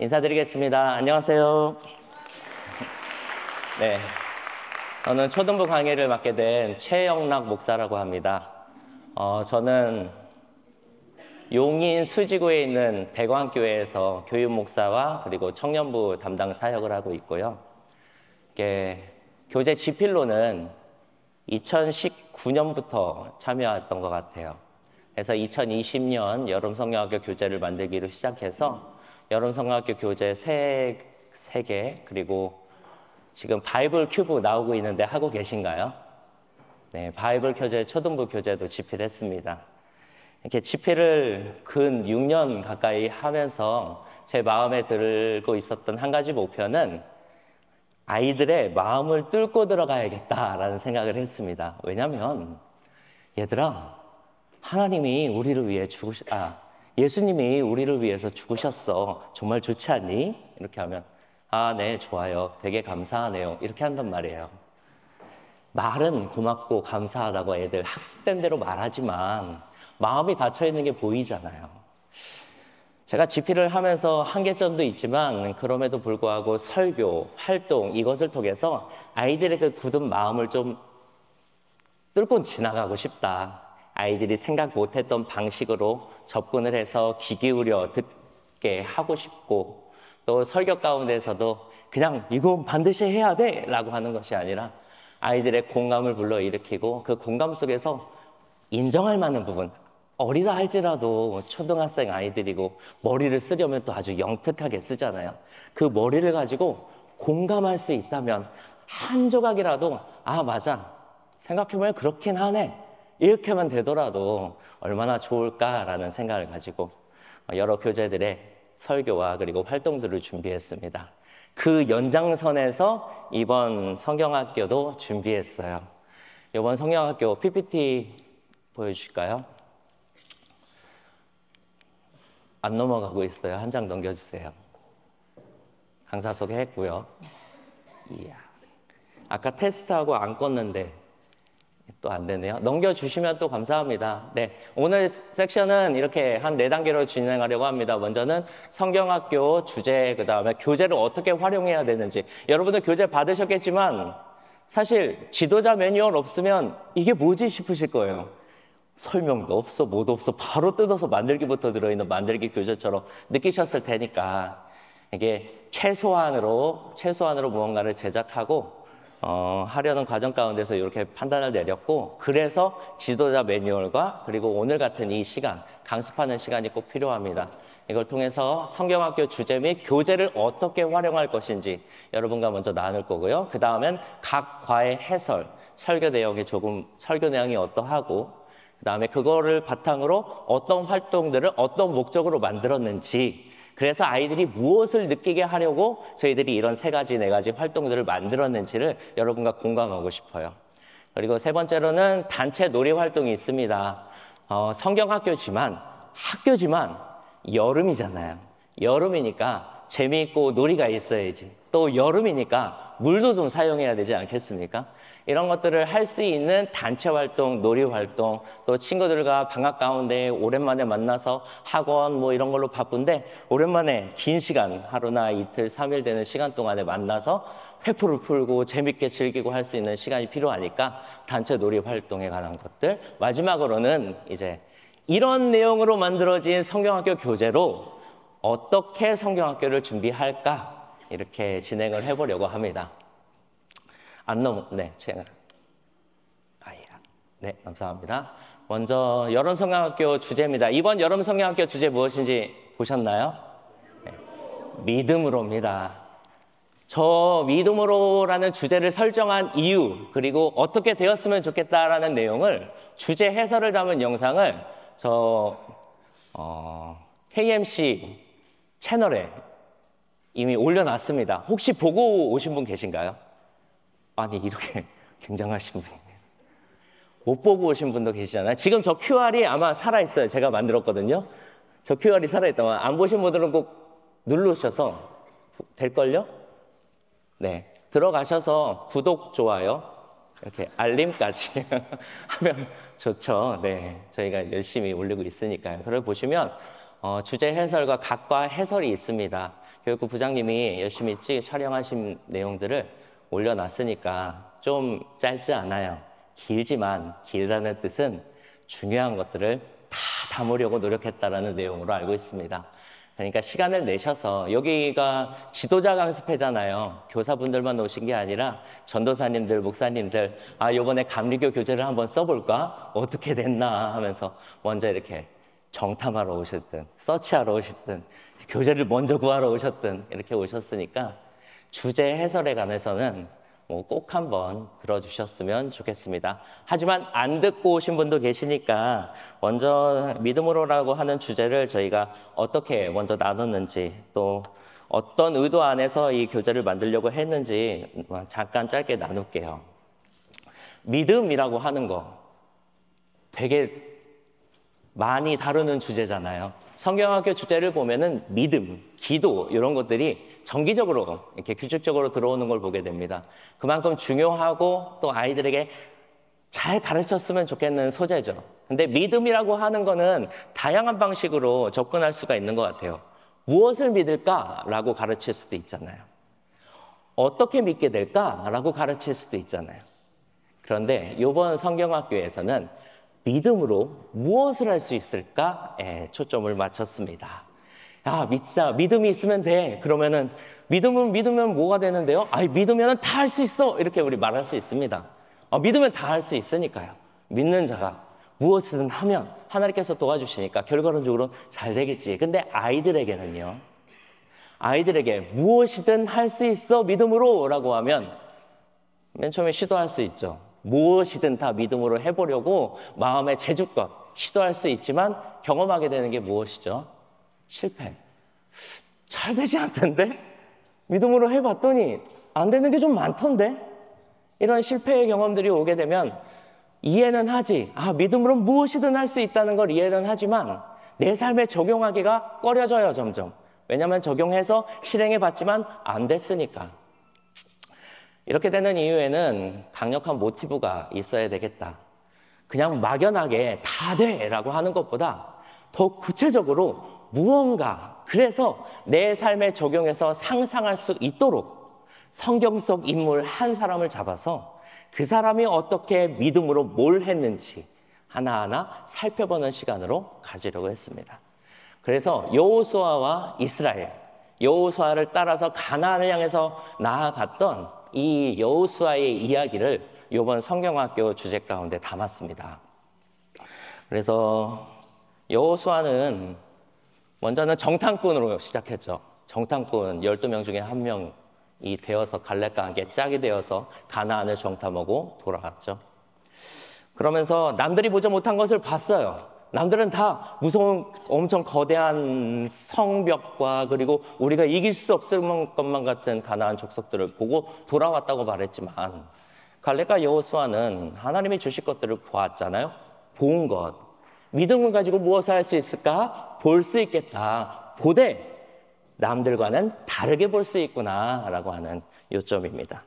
인사드리겠습니다. 안녕하세요. 네, 저는 초등부 강의를 맡게 된 최영락 목사라고 합니다. 저는 용인 수지구에 있는 대광교회에서 교육 목사와 그리고 청년부 담당 사역을 하고 있고요. 교재 지필로는 2019년부터 참여했던 것 같아요. 그래서 2020년 여름성경학교 교재를 만들기로 시작해서 여름성경학교 교재 3개 그리고 지금 바이블 큐브 나오고 있는데 하고 계신가요? 네, 바이블 교재 초등부 교재도 집필했습니다. 이렇게 집필을 근 6년 가까이 하면서 제 마음에 들고 있었던 한 가지 목표는 아이들의 마음을 뚫고 들어가야겠다라는 생각을 했습니다. 왜냐하면 얘들아, 하나님이 우리를 위해 예수님이 우리를 위해서 죽으셨어. 정말 좋지 않니? 이렇게 하면 네, 좋아요. 되게 감사하네요. 이렇게 한단 말이에요. 말은 고맙고 감사하다고 애들 학습된 대로 말하지만 마음이 닫혀있는 게 보이잖아요. 제가 집필을 하면서 한계점도 있지만 그럼에도 불구하고 설교, 활동 이것을 통해서 아이들의 그 굳은 마음을 좀 뚫고 지나가고 싶다. 아이들이 생각 못했던 방식으로 접근을 해서 귀 기울여 듣게 하고 싶고 또 설교 가운데서도 그냥 이건 반드시 해야 돼 라고 하는 것이 아니라 아이들의 공감을 불러일으키고 그 공감 속에서 인정할 만한 부분, 어리다 할지라도 초등학생 아이들이고 머리를 쓰려면 또 아주 영특하게 쓰잖아요. 그 머리를 가지고 공감할 수 있다면 한 조각이라도 맞아, 생각해보면 그렇긴 하네, 이렇게만 되더라도 얼마나 좋을까라는 생각을 가지고 여러 교재들의 설교와 그리고 활동들을 준비했습니다. 그 연장선에서 이번 성경학교도 준비했어요. 이번 성경학교 PPT 보여주실까요? 안 넘어가고 있어요. 한 장 넘겨주세요. 강사 소개했고요. 이야, 아까 테스트하고 안 껐는데 또 안 되네요. 넘겨주시면 또 감사합니다. 네, 오늘 섹션은 이렇게 한 4단계로 진행하려고 합니다. 먼저는 성경학교 주제, 그 다음에 교재를 어떻게 활용해야 되는지. 여러분들 교재 받으셨겠지만 사실 지도자 매뉴얼 없으면 이게 뭐지 싶으실 거예요. 설명도 없어, 뭐도 없어, 바로 뜯어서 만들기부터 들어있는 만들기 교재처럼 느끼셨을 테니까 이게 최소한으로 무언가를 제작하고 하려는 과정 가운데서 이렇게 판단을 내렸고, 그래서 지도자 매뉴얼과 그리고 오늘 같은 이 시간, 강습하는 시간이 꼭 필요합니다. 이걸 통해서 성경학교 주제 및 교재를 어떻게 활용할 것인지 여러분과 먼저 나눌 거고요. 그 다음엔 각 과의 해설, 설교 내용이 어떠하고, 그 다음에 그거를 바탕으로 어떤 활동들을 어떤 목적으로 만들었는지, 그래서 아이들이 무엇을 느끼게 하려고 저희들이 이런 3가지, 4가지 활동들을 만들었는지를 여러분과 공감하고 싶어요. 그리고 3번째로는 단체 놀이 활동이 있습니다. 성경학교지만 여름이잖아요. 여름이니까 재미있고 놀이가 있어야지. 또 여름이니까 물도 좀 사용해야 되지 않겠습니까? 이런 것들을 할 수 있는 단체 활동, 놀이 활동, 또 친구들과 방학 가운데 오랜만에 만나서 학원 이런 걸로 바쁜데 오랜만에 긴 시간, 하루나 이틀, 3일 되는 시간 동안에 만나서 회포를 풀고 재밌게 즐기고 할 수 있는 시간이 필요하니까 단체 놀이 활동에 관한 것들. 마지막으로는 이제 이런 내용으로 만들어진 성경학교 교재로 어떻게 성경학교를 준비할까, 이렇게 진행을 해보려고 합니다. 네, 감사합니다. 먼저 여름 성경학교 주제입니다. 이번 여름 성경학교 주제 무엇인지 보셨나요? 네, 믿음으로입니다. 저 믿음으로라는 주제를 설정한 이유, 그리고 어떻게 되었으면 좋겠다라는 내용을 주제 해설을 담은 영상을 KMC 채널에 이미 올려놨습니다. 혹시 보고 오신 분 계신가요? 아니, 이렇게 굉장하신 분이 못 보고 오신 분도 계시잖아요. 지금 저 QR이 아마 살아있어요. 제가 만들었거든요. 저 QR이 살아있다면 안 보신 분들은 꼭 누르셔서 될걸요? 네, 들어가셔서 구독, 좋아요, 이렇게 알림까지 하면 좋죠. 네, 저희가 열심히 올리고 있으니까요. 그걸 보시면 주제 해설과 각과 해설이 있습니다. 교육부 부장님이 열심히 촬영하신 내용들을 올려놨으니까 좀 짧지 않아요. 길지만 길다는 뜻은 중요한 것들을 다 담으려고 노력했다라는 내용으로 알고 있습니다. 그러니까 시간을 내셔서, 여기가 지도자 강습회잖아요. 교사분들만 오신 게 아니라 전도사님들, 목사님들, 요번에 감리교 교재를 한번 써볼까? 어떻게 됐나 하면서 먼저 이렇게 정탐하러 오셨든, 서치하러 오셨든, 교재를 먼저 구하러 오셨든 이렇게 오셨으니까 주제 해설에 관해서는 꼭 한번 들어주셨으면 좋겠습니다. 하지만 안 듣고 오신 분도 계시니까 먼저 믿음으로라고 하는 주제를 저희가 어떻게 먼저 나눴는지, 또 어떤 의도 안에서 이 교재를 만들려고 했는지 잠깐 짧게 나눌게요. 믿음이라고 하는 거 되게 많이 다루는 주제잖아요. 성경학교 주제를 보면은 믿음, 기도 이런 것들이 정기적으로 이렇게 규칙적으로 들어오는 걸 보게 됩니다. 그만큼 중요하고 또 아이들에게 잘 가르쳤으면 좋겠는 소재죠. 근데 믿음이라고 하는 거는 다양한 방식으로 접근할 수가 있는 것 같아요. 무엇을 믿을까라고 가르칠 수도 있잖아요. 어떻게 믿게 될까라고 가르칠 수도 있잖아요. 그런데 이번 성경학교에서는 믿음으로 무엇을 할 수 있을까에 초점을 맞췄습니다. 믿자. 믿음이 있으면 돼. 그러면은 믿으면 뭐가 되는데요? 믿으면 다 할 수 있어. 이렇게 우리 말할 수 있습니다. 믿으면 다 할 수 있으니까요. 믿는 자가 무엇이든 하면 하나님께서 도와주시니까 결과론적으로 잘 되겠지. 근데 아이들에게는요. 아이들에게 무엇이든 할 수 있어 믿음으로 라고 하면 맨 처음에 시도할 수 있죠. 무엇이든 다 믿음으로 해보려고 마음에 재주껏 시도할 수 있지만 경험하게 되는 게 무엇이죠? 실패. 잘 되지 않던데? 믿음으로 해봤더니 안 되는 게 좀 많던데? 이런 실패의 경험들이 오게 되면 이해는 하지. 믿음으로 무엇이든 할 수 있다는 걸 이해는 하지만 내 삶에 적용하기가 꺼려져요, 점점. 왜냐하면 적용해서 실행해 봤지만 안 됐으니까. 이렇게 되는 이유에는 강력한 모티브가 있어야 되겠다. 그냥 막연하게 다 돼라고 하는 것보다 더 구체적으로 무언가, 그래서 내 삶에 적용해서 상상할 수 있도록 성경 속 인물 한 사람을 잡아서 그 사람이 어떻게 믿음으로 뭘 했는지 하나하나 살펴보는 시간으로 가지려고 했습니다. 그래서 여호수아와 이스라엘, 여호수아를 따라서 가나안을 향해서 나아갔던 이 여호수아의 이야기를 이번 성경학교 주제 가운데 담았습니다. 그래서 여호수아는 먼저는 정탐꾼으로 시작했죠. 정탐꾼 12명 중에 한 명이 되어서 갈렙과 함께 짝이 되어서 가나안을 정탐하고 돌아갔죠. 그러면서 남들이 보지 못한 것을 봤어요. 남들은 다 무서운 엄청 거대한 성벽과 그리고 우리가 이길 수 없을 것만 같은 가나안 족속들을 보고 돌아왔다고 말했지만 갈렙과 여호수아는 하나님이 주실 것들을 보았잖아요. 본 것. 믿음을 가지고 무엇을 할 수 있을까? 볼 수 있겠다. 보되 남들과는 다르게 볼 수 있구나라고 하는 요점입니다.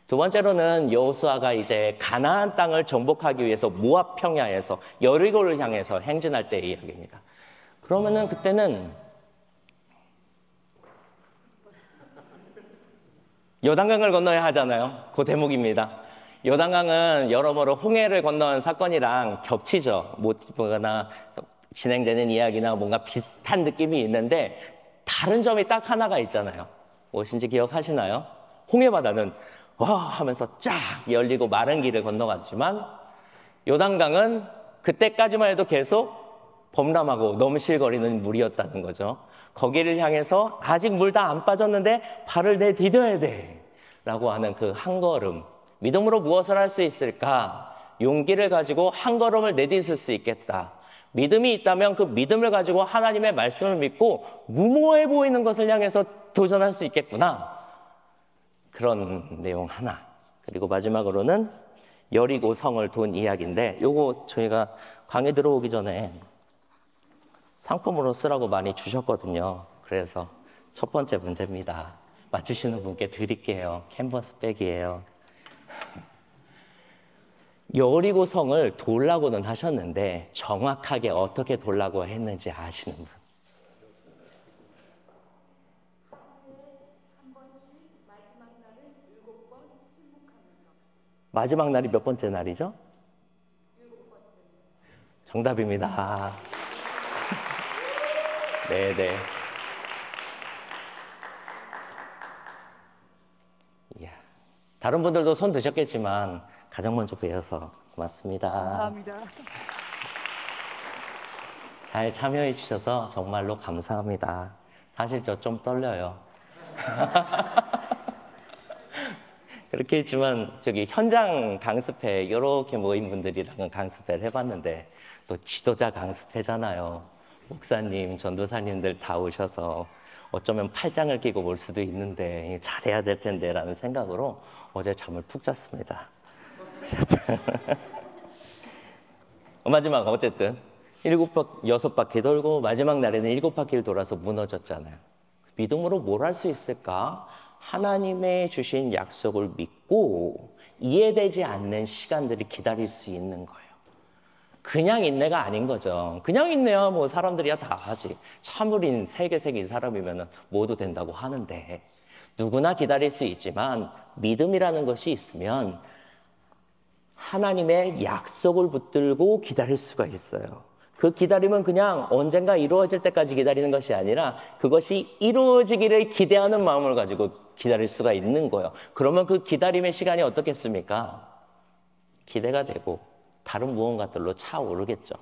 두 번째로는 여호수아가 이제 가나안 땅을 정복하기 위해서 모압 평야에서 여리고를 향해서 행진할 때의 이야기입니다. 그러면은 그때는 요단강을 건너야 하잖아요. 그 대목입니다. 요단강은 여러모로 홍해를 건너는 사건이랑 겹치죠. 모티브나 진행되는 이야기나 뭔가 비슷한 느낌이 있는데 다른 점이 딱 하나가 있잖아요. 무엇인지 기억하시나요? 홍해바다는 와 하면서 쫙 열리고 마른 길을 건너갔지만 요단강은 그때까지만 해도 계속 범람하고 넘실거리는 물이었다는 거죠. 거기를 향해서 아직 물 다 안 빠졌는데 발을 내디뎌야 돼 라고 하는 그 한 걸음, 믿음으로 무엇을 할 수 있을까? 용기를 가지고 한 걸음을 내딛을 수 있겠다. 믿음이 있다면 그 믿음을 가지고 하나님의 말씀을 믿고 무모해 보이는 것을 향해서 도전할 수 있겠구나. 그런 내용 하나. 그리고 마지막으로는 여리고 성을 돈 이야기인데 요거 저희가 강의 들어오기 전에 상품으로 쓰라고 많이 주셨거든요. 그래서 첫 번째 문제입니다. 맞추시는 분께 드릴게요. 캔버스 백이에요. 여리고 성을 돌라고는 하셨는데 정확하게 어떻게 돌라고 했는지 아시는 분? 마지막 날이 몇 번째 날이죠? 정답입니다. 네네. 이야. 다른 분들도 손 드셨겠지만 가장 먼저 뵈어서 고맙습니다. 감사합니다. 잘 참여해 주셔서 정말로 감사합니다. 사실 저 좀 떨려요. 그렇게 했지만 저기 현장 강습회 이렇게 모인 분들이랑은 강습회를 해봤는데 또 지도자 강습회잖아요. 목사님, 전도사님들 다 오셔서 어쩌면 팔짱을 끼고 올 수도 있는데 잘해야 될 텐데 라는 생각으로 어제 잠을 푹 잤습니다. 마지막 어쨌든 6바퀴 돌고 마지막 날에는 7바퀴를 돌아서 무너졌잖아요. 믿음으로 뭘 할 수 있을까? 하나님의 주신 약속을 믿고 이해되지 않는 시간들을 기다릴 수 있는 거예요. 그냥 인내가 아닌 거죠. 그냥 인내야 뭐 사람들이야 다 하지. 참으린 세계적인 사람이면 모두 된다고 하는데 누구나 기다릴 수 있지만 믿음이라는 것이 있으면 하나님의 약속을 붙들고 기다릴 수가 있어요. 그 기다림은 그냥 언젠가 이루어질 때까지 기다리는 것이 아니라 그것이 이루어지기를 기대하는 마음을 가지고 기다릴 수가 있는 거예요. 그러면 그 기다림의 시간이 어떻겠습니까? 기대가 되고 다른 무언가들로 차오르겠죠.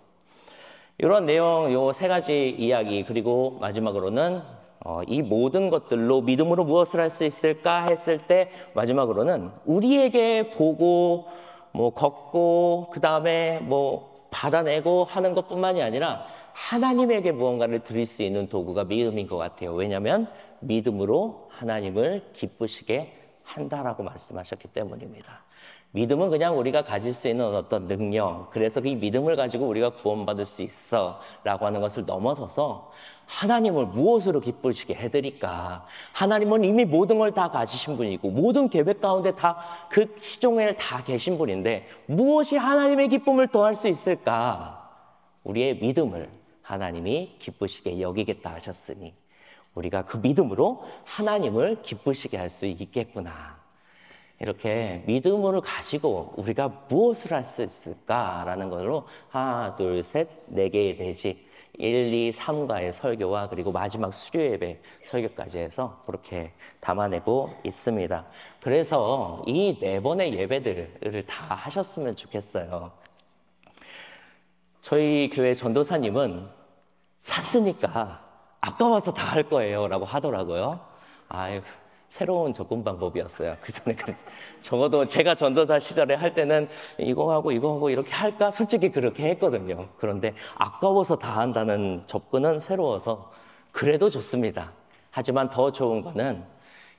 이런 내용, 요 세 가지 이야기, 그리고 마지막으로는 이 모든 것들로 믿음으로 무엇을 할 수 있을까 했을 때 마지막으로는 우리에게 보고 뭐 걷고 그 다음에 뭐 받아내고 하는 것뿐만이 아니라 하나님에게 무언가를 드릴 수 있는 도구가 믿음인 것 같아요. 왜냐하면 믿음으로 하나님을 기쁘시게 한다라고 말씀하셨기 때문입니다. 믿음은 그냥 우리가 가질 수 있는 어떤 능력, 그래서 이 믿음을 가지고 우리가 구원받을 수 있어 라고 하는 것을 넘어서서 하나님을 무엇으로 기쁘시게 해드릴까? 하나님은 이미 모든 걸 다 가지신 분이고 모든 계획 가운데 다 그 시종에 다 계신 분인데 무엇이 하나님의 기쁨을 더할 수 있을까? 우리의 믿음을 하나님이 기쁘시게 여기겠다 하셨으니 우리가 그 믿음으로 하나님을 기쁘시게 할 수 있겠구나. 이렇게 믿음을 가지고 우리가 무엇을 할 수 있을까라는 걸로 하나, 둘, 셋, 네 개의 대지 1, 2, 3과의 설교와 그리고 마지막 수료예배 설교까지 해서 그렇게 담아내고 있습니다. 그래서 이 4번의 예배들을 다 하셨으면 좋겠어요. 저희 교회 전도사님은 샀으니까 아까워서 다 할 거예요 라고 하더라고요. 아유, 새로운 접근 방법이었어요. 그 전에 적어도 제가 전도사 시절에 할 때는 이거 하고 이렇게 할까? 솔직히 그렇게 했거든요. 그런데 아까워서 다 한다는 접근은 새로워서 그래도 좋습니다. 하지만 더 좋은 거는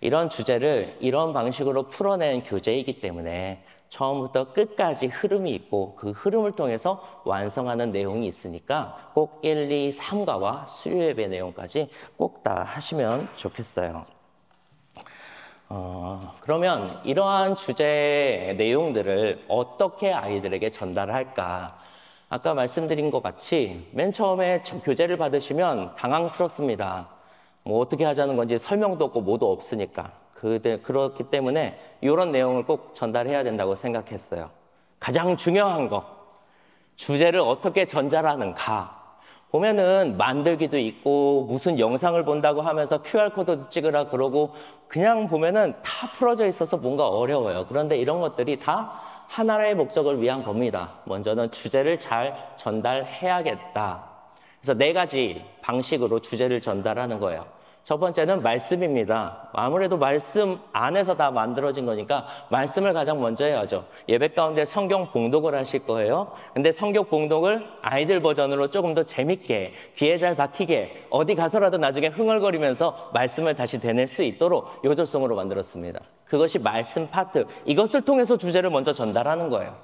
이런 주제를 이런 방식으로 풀어낸 교재이기 때문에 처음부터 끝까지 흐름이 있고 그 흐름을 통해서 완성하는 내용이 있으니까 꼭 1, 2, 3과와 수료예배 내용까지 꼭 다 하시면 좋겠어요. 그러면 이러한 주제의 내용들을 어떻게 아이들에게 전달할까? 아까 말씀드린 것 같이 맨 처음에 교재를 받으시면 당황스럽습니다. 뭐 어떻게 하자는 건지 설명도 없고 뭐도 없으니까. 그렇기 때문에 이런 내용을 꼭 전달해야 된다고 생각했어요. 가장 중요한 거, 주제를 어떻게 전달하는가. 보면은 만들기도 있고 무슨 영상을 본다고 하면서 QR코드 찍으라 그러고 그냥 보면은 다 풀어져 있어서 뭔가 어려워요. 그런데 이런 것들이 다 하나의 목적을 위한 겁니다. 먼저는 주제를 잘 전달해야겠다. 그래서 4가지 방식으로 주제를 전달하는 거예요. 첫 번째는 말씀입니다. 아무래도 말씀 안에서 다 만들어진 거니까 말씀을 가장 먼저 해야죠. 예배 가운데 성경 봉독을 하실 거예요. 근데 성경 봉독을 아이들 버전으로 조금 더 재밌게 귀에 잘 박히게 어디 가서라도 나중에 흥얼거리면서 말씀을 다시 되낼 수 있도록 요절성으로 만들었습니다. 그것이 말씀 파트. 이것을 통해서 주제를 먼저 전달하는 거예요.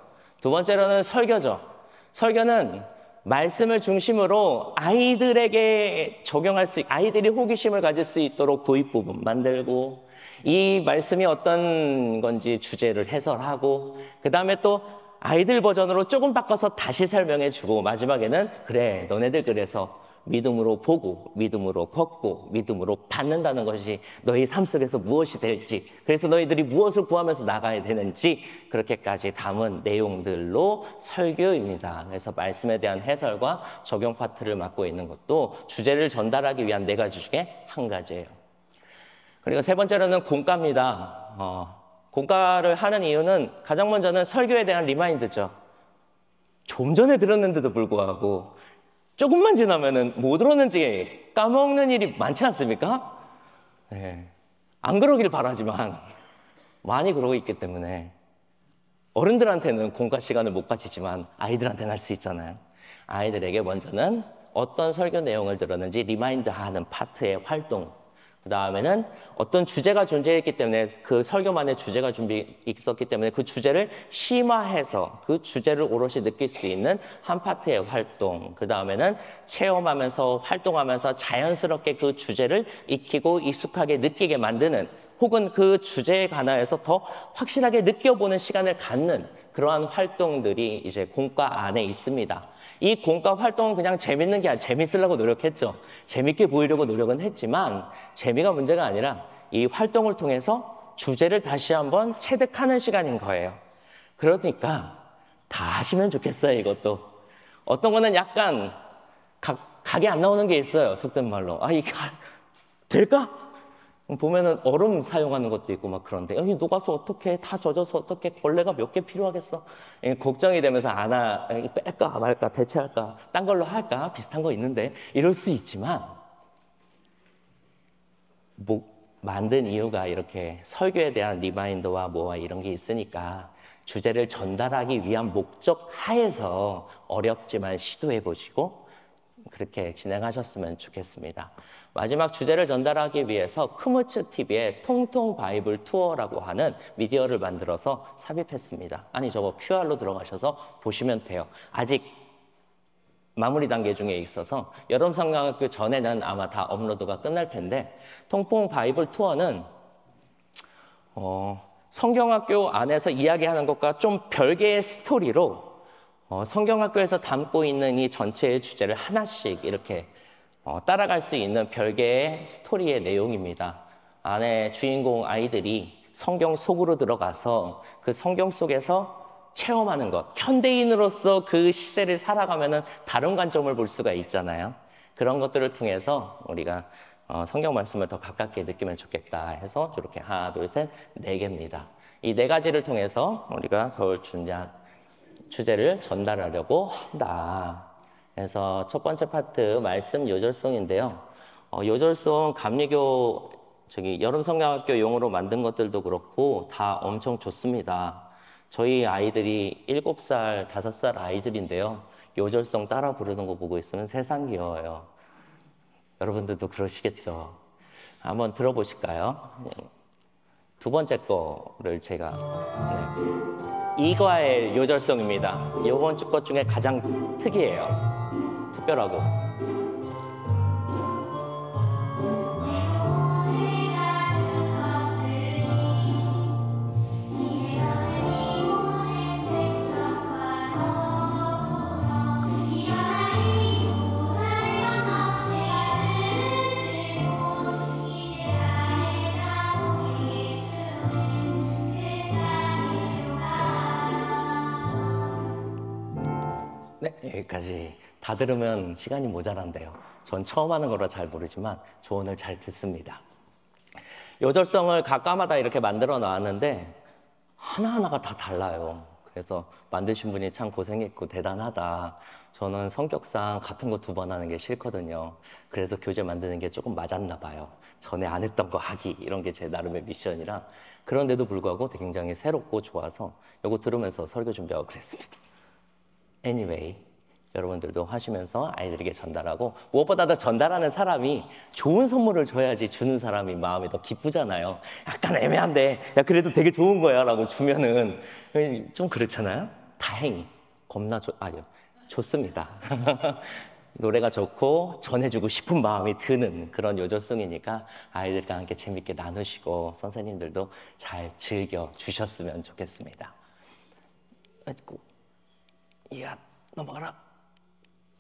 두 번째로는 설교죠. 설교는 말씀을 중심으로 아이들에게 적용할 수, 아이들이 호기심을 가질 수 있도록 도입 부분 만들고 이 말씀이 어떤 건지 주제를 해설하고 그 다음에 또 아이들 버전으로 조금 바꿔서 다시 설명해 주고 마지막에는 그래 너네들 그래서 믿음으로 보고 믿음으로 걷고 믿음으로 받는다는 것이 너희 삶 속에서 무엇이 될지, 그래서 너희들이 무엇을 구하면서 나가야 되는지 그렇게까지 담은 내용들로 설교입니다. 그래서 말씀에 대한 해설과 적용 파트를 맡고 있는 것도 주제를 전달하기 위한 4가지 중에 한 가지예요. 그리고 세 번째로는 공과입니다. 공과를 하는 이유는 가장 먼저는 설교에 대한 리마인드죠. 좀 전에 들었는데도 불구하고 조금만 지나면은 뭐 들었는지 까먹는 일이 많지 않습니까? 네. 안 그러길 바라지만 많이 그러고 있기 때문에 어른들한테는 공과 시간을 못 가지지만 아이들한테는 할 수 있잖아요. 아이들에게 먼저는 어떤 설교 내용을 들었는지 리마인드하는 파트의 활동, 그 다음에는 어떤 주제가 존재했기 때문에 그 설교만의 주제가 있었기 때문에 그 주제를 심화해서 그 주제를 오롯이 느낄 수 있는 한 파트의 활동, 그 다음에는 체험하면서 활동하면서 자연스럽게 그 주제를 익히고 익숙하게 느끼게 만드는, 혹은 그 주제에 관하여서 더 확실하게 느껴보는 시간을 갖는 그러한 활동들이 이제 공과 안에 있습니다. 이 공과 활동은 그냥 재밌는 게 아니라 재밌으려고 노력했죠. 재밌게 보이려고 노력은 했지만 재미가 문제가 아니라 이 활동을 통해서 주제를 다시 한번 체득하는 시간인 거예요. 그러니까 다 하시면 좋겠어요, 이것도. 어떤 거는 약간 각이 안 나오는 게 있어요, 속된 말로. 아, 이게 될까? 보면은 얼음 사용하는 것도 있고 막 그런데 여기 녹아서 어떻게 다 젖어서 어떻게 걸레가 몇 개 필요하겠어? 걱정이 되면서 뺄까 말까 대체할까 딴 걸로 할까 비슷한 거 있는데 이럴 수 있지만 뭐 만든 이유가 이렇게 설교에 대한 리마인드와 뭐와 이런 게 있으니까 주제를 전달하기 위한 목적 하에서 어렵지만 시도해 보시고 그렇게 진행하셨으면 좋겠습니다. 마지막 주제를 전달하기 위해서 크무츠 TV의 통통 바이블 투어라고 하는 미디어를 만들어서 삽입했습니다. 아니 저거 QR로 들어가셔서 보시면 돼요. 아직 마무리 단계 중에 있어서 여름 성경학교 전에는 아마 다 업로드가 끝날 텐데, 통통 바이블 투어는 성경학교 안에서 이야기하는 것과 좀 별개의 스토리로 성경학교에서 담고 있는 이 전체의 주제를 하나씩 이렇게 따라갈 수 있는 별개의 스토리의 내용입니다. 안에 주인공 아이들이 성경 속으로 들어가서 그 성경 속에서 체험하는 것, 현대인으로서 그 시대를 살아가면은 다른 관점을 볼 수가 있잖아요. 그런 것들을 통해서 우리가 성경 말씀을 더 가깝게 느끼면 좋겠다 해서 이렇게 하나, 둘, 셋, 4개입니다. 이 4가지를 통해서 우리가 겨울 준비한 주제를 전달하려고 한다. 그래서 첫 번째 파트 말씀 요절송인데요. 요절송 감리교 여름 성경학교 용어로 만든 것들도 그렇고 다 엄청 좋습니다. 저희 아이들이 7살, 5살 아이들인데요. 요절송 따라 부르는 거 보고 있으면 세상 귀여워요. 여러분들도 그러시겠죠. 한번 들어보실까요? 두 번째 거를 제가 이과의 요절송입니다. 이번 주 것 중에 가장 특이해요. 특별하고. 네, 여기까지. 다 들으면 시간이 모자란데요. 전 처음 하는 거라 잘 모르지만 조언을 잘 듣습니다. 요절성을 각과마다 이렇게 만들어 놨는데 하나하나가 다 달라요. 그래서 만드신 분이 참 고생했고 대단하다. 저는 성격상 같은 거 2번 하는 게 싫거든요. 그래서 교재 만드는 게 조금 맞았나 봐요. 전에 안 했던 거 하기, 이런 게 제 나름의 미션이라. 그런데도 불구하고 굉장히 새롭고 좋아서 이거 들으면서 설교 준비하고 그랬습니다. Anyway, 여러분들도 하시면서 아이들에게 전달하고, 무엇보다도 전달하는 사람이 좋은 선물을 줘야지 주는 사람이 마음이 더 기쁘잖아요. 약간 애매한데 야 그래도 되게 좋은 거야 라고 주면은 좀 그렇잖아요. 다행히 아니요, 좋습니다. 노래가 좋고 전해주고 싶은 마음이 드는 그런 요절송이니까 아이들과 함께 재밌게 나누시고 선생님들도 잘 즐겨주셨으면 좋겠습니다. 아이고, 이야, 넘어가라.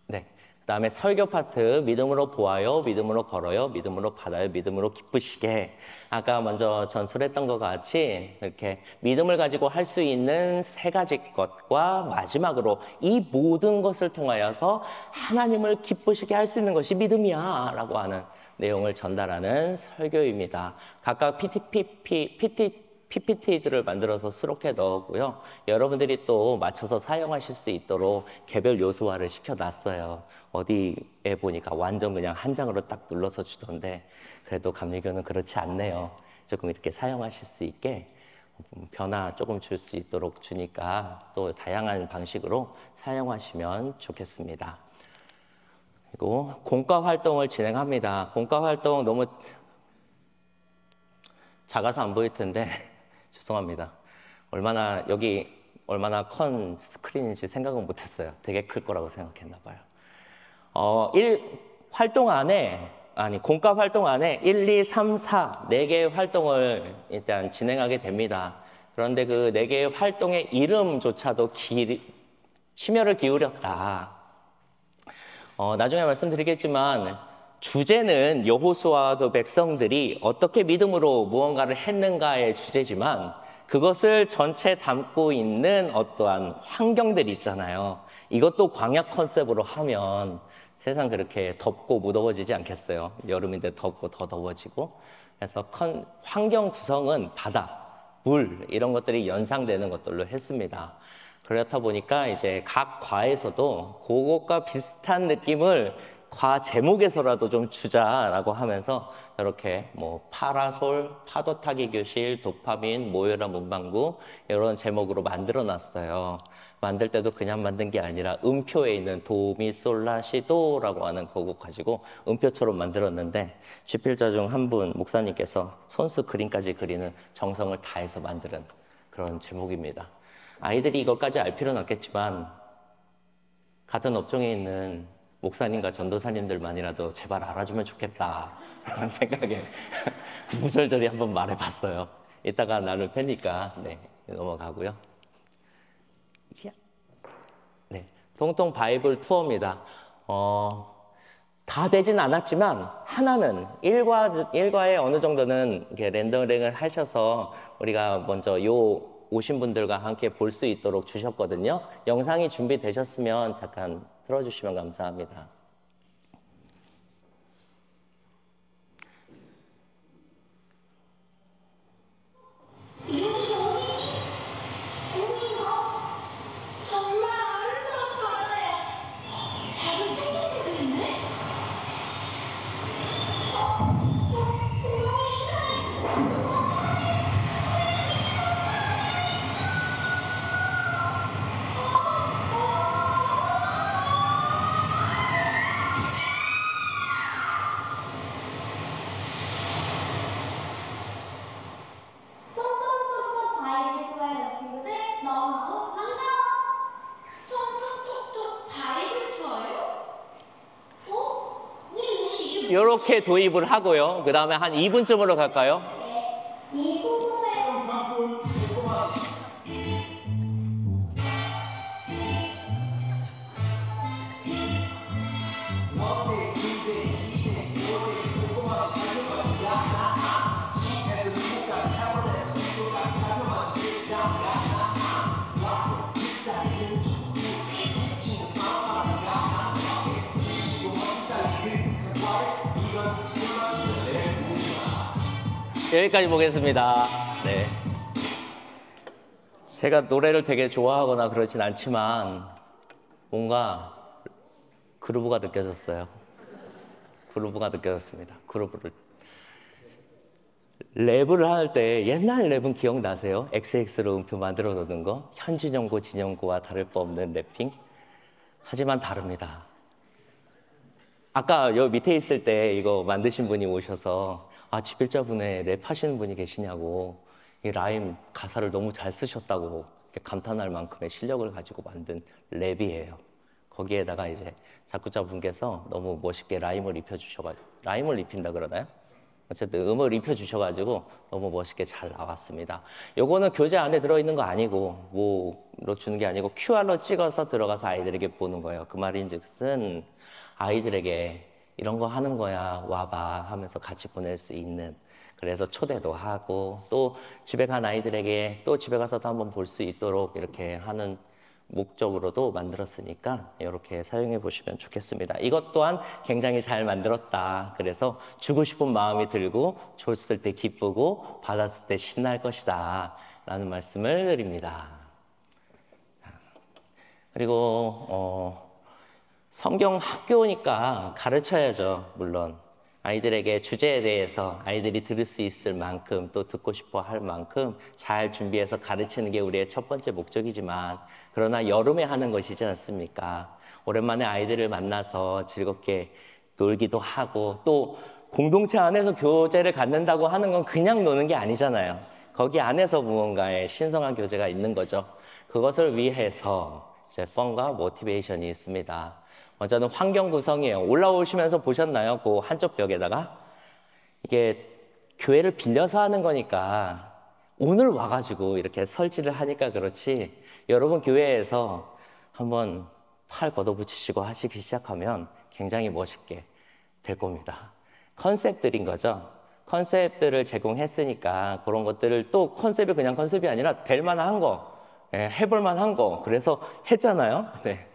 네, 그다음에 설교 파트 믿음으로 보아요, 믿음으로 걸어요, 믿음으로 받아요, 믿음으로 기쁘시게. 아까 먼저 전술했던 것 같이 이렇게 믿음을 가지고 할 수 있는 세 가지 것과 마지막으로 이 모든 것을 통하여서 하나님을 기쁘시게 할 수 있는 것이 믿음이야 라고 하는 내용을 전달하는 설교입니다. 각각 PPT들을 만들어서 수록해 넣었고요. 여러분들이 또 맞춰서 사용하실 수 있도록 개별 요소화를 시켜놨어요. 어디에 보니까 완전 그냥 한 장으로 딱 눌러서 주던데 그래도 감리교는 그렇지 않네요. 조금 이렇게 사용하실 수 있게 변화 조금 줄 수 있도록 주니까 또 다양한 방식으로 사용하시면 좋겠습니다. 그리고 공과 활동을 진행합니다. 공과 활동 너무 작아서 안 보일 텐데 죄송합니다. 여기 얼마나 큰 스크린인지 생각은 못했어요. 되게 클 거라고 생각했나 봐요. 공과 활동 안에 1, 2, 3, 4, 4개의 활동을 일단 진행하게 됩니다. 그런데 그 4개의 활동의 이름조차도 심혈을 기울였다. 나중에 말씀드리겠지만 주제는 여호수아와 그 백성들이 어떻게 믿음으로 무언가를 했는가의 주제지만 그것을 전체 담고 있는 어떠한 환경들이 있잖아요. 이것도 광야 컨셉으로 하면 세상 그렇게 덥고 무더워지지 않겠어요? 여름인데 덥고 더 더워지고. 그래서 환경 구성은 바다, 물 이런 것들이 연상되는 것들로 했습니다. 그렇다 보니까 이제 각 과에서도 그것과 비슷한 느낌을 과 제목에서라도 좀 주자라고 하면서 이렇게 뭐 파라솔, 파도 타기 교실, 도파민, 모여라 문방구 이런 제목으로 만들어 놨어요. 만들 때도 그냥 만든 게 아니라 음표에 있는 도미솔라시도라고 하는 그곡 가지고 음표처럼 만들었는데 집필자 중 한 분 목사님께서 손수 그림까지 그리는 정성을 다해서 만드는 그런 제목입니다. 아이들이 이것까지 알 필요는 없겠지만 같은 업종에 있는 목사님과 전도사님들만이라도 제발 알아주면 좋겠다 라는 생각에 구구절절히 한번 말해봤어요. 이따가 나눌 테니까 넘어가고요. 네, 통통 바이블 투어입니다. 다 되진 않았지만 하나는 일과에 어느 정도는 이렇게 렌더링을 하셔서 우리가 먼저 오신 분들과 함께 볼 수 있도록 주셨거든요. 영상이 준비되셨으면 잠깐 틀어주시면 감사합니다. 정말 아름다운 바다에 작은 탱탱이도 있네? 톡톡톡톡 바이블 좋아요 친구들 너무너무 반가워. 톡톡톡톡 바이블 좋아요? 우리 옷이 이름 이렇게 도입을 하고요. 그 다음에 한 2분쯤으로 갈까요? 이 통통의 여기까지 보겠습니다. 네. 제가 노래를 되게 좋아하거나 그러진 않지만 뭔가 그루브가 느껴졌어요. 그루브가 느껴졌습니다. 그루브를. 랩을 할 때 옛날 랩은 기억나세요? XX로 음표 만들어 놓는 거? 현진영고 진영고와 다를 바 없는 랩핑? 하지만 다릅니다. 아까 여기 밑에 있을 때 이거 만드신 분이 오셔서 집필자분에 랩하시는 분이 계시냐고 이 라임 가사를 너무 잘 쓰셨다고 감탄할 만큼의 실력을 가지고 만든 랩이에요. 거기에다가 이제 작곡자분께서 너무 멋있게 라임을 입혀주셔가지고 라임을 입힌다 그러나요? 어쨌든 음을 입혀주셔가지고 너무 멋있게 잘 나왔습니다. 요거는 교재 안에 들어있는 거 아니고 뭐로 주는 게 아니고 QR로 찍어서 들어가서 아이들에게 보는 거예요. 그 말인즉슨 아이들에게 이런 거 하는 거야, 와봐 하면서 같이 보낼 수 있는, 그래서 초대도 하고 또 집에 간 아이들에게 또 집에 가서도 한번 볼 수 있도록 이렇게 하는 목적으로도 만들었으니까 이렇게 사용해 보시면 좋겠습니다. 이것 또한 굉장히 잘 만들었다. 그래서 주고 싶은 마음이 들고 줬을 때 기쁘고 받았을 때 신날 것이다 라는 말씀을 드립니다. 그리고 성경 학교니까 가르쳐야죠. 물론 아이들에게 주제에 대해서 아이들이 들을 수 있을 만큼 또 듣고 싶어 할 만큼 잘 준비해서 가르치는 게 우리의 첫 번째 목적이지만, 그러나 여름에 하는 것이지 않습니까? 오랜만에 아이들을 만나서 즐겁게 놀기도 하고 또 공동체 안에서 교제를 갖는다고 하는 건 그냥 노는 게 아니잖아요. 거기 안에서 무언가의 신성한 교제가 있는 거죠. 그것을 위해서 이제 펀과 모티베이션이 있습니다. 먼저는 환경 구성이에요. 올라오시면서 보셨나요? 그 한쪽 벽에다가 이게 교회를 빌려서 하는 거니까 오늘 와가지고 이렇게 설치를 하니까 그렇지, 여러분 교회에서 한번 팔 걷어붙이시고 하시기 시작하면 굉장히 멋있게 될 겁니다. 컨셉들인 거죠. 컨셉들을 제공했으니까 그런 것들을 또 컨셉이 그냥 컨셉이 아니라 될 만한 거, 해볼 만한 거, 그래서 했잖아요. 네.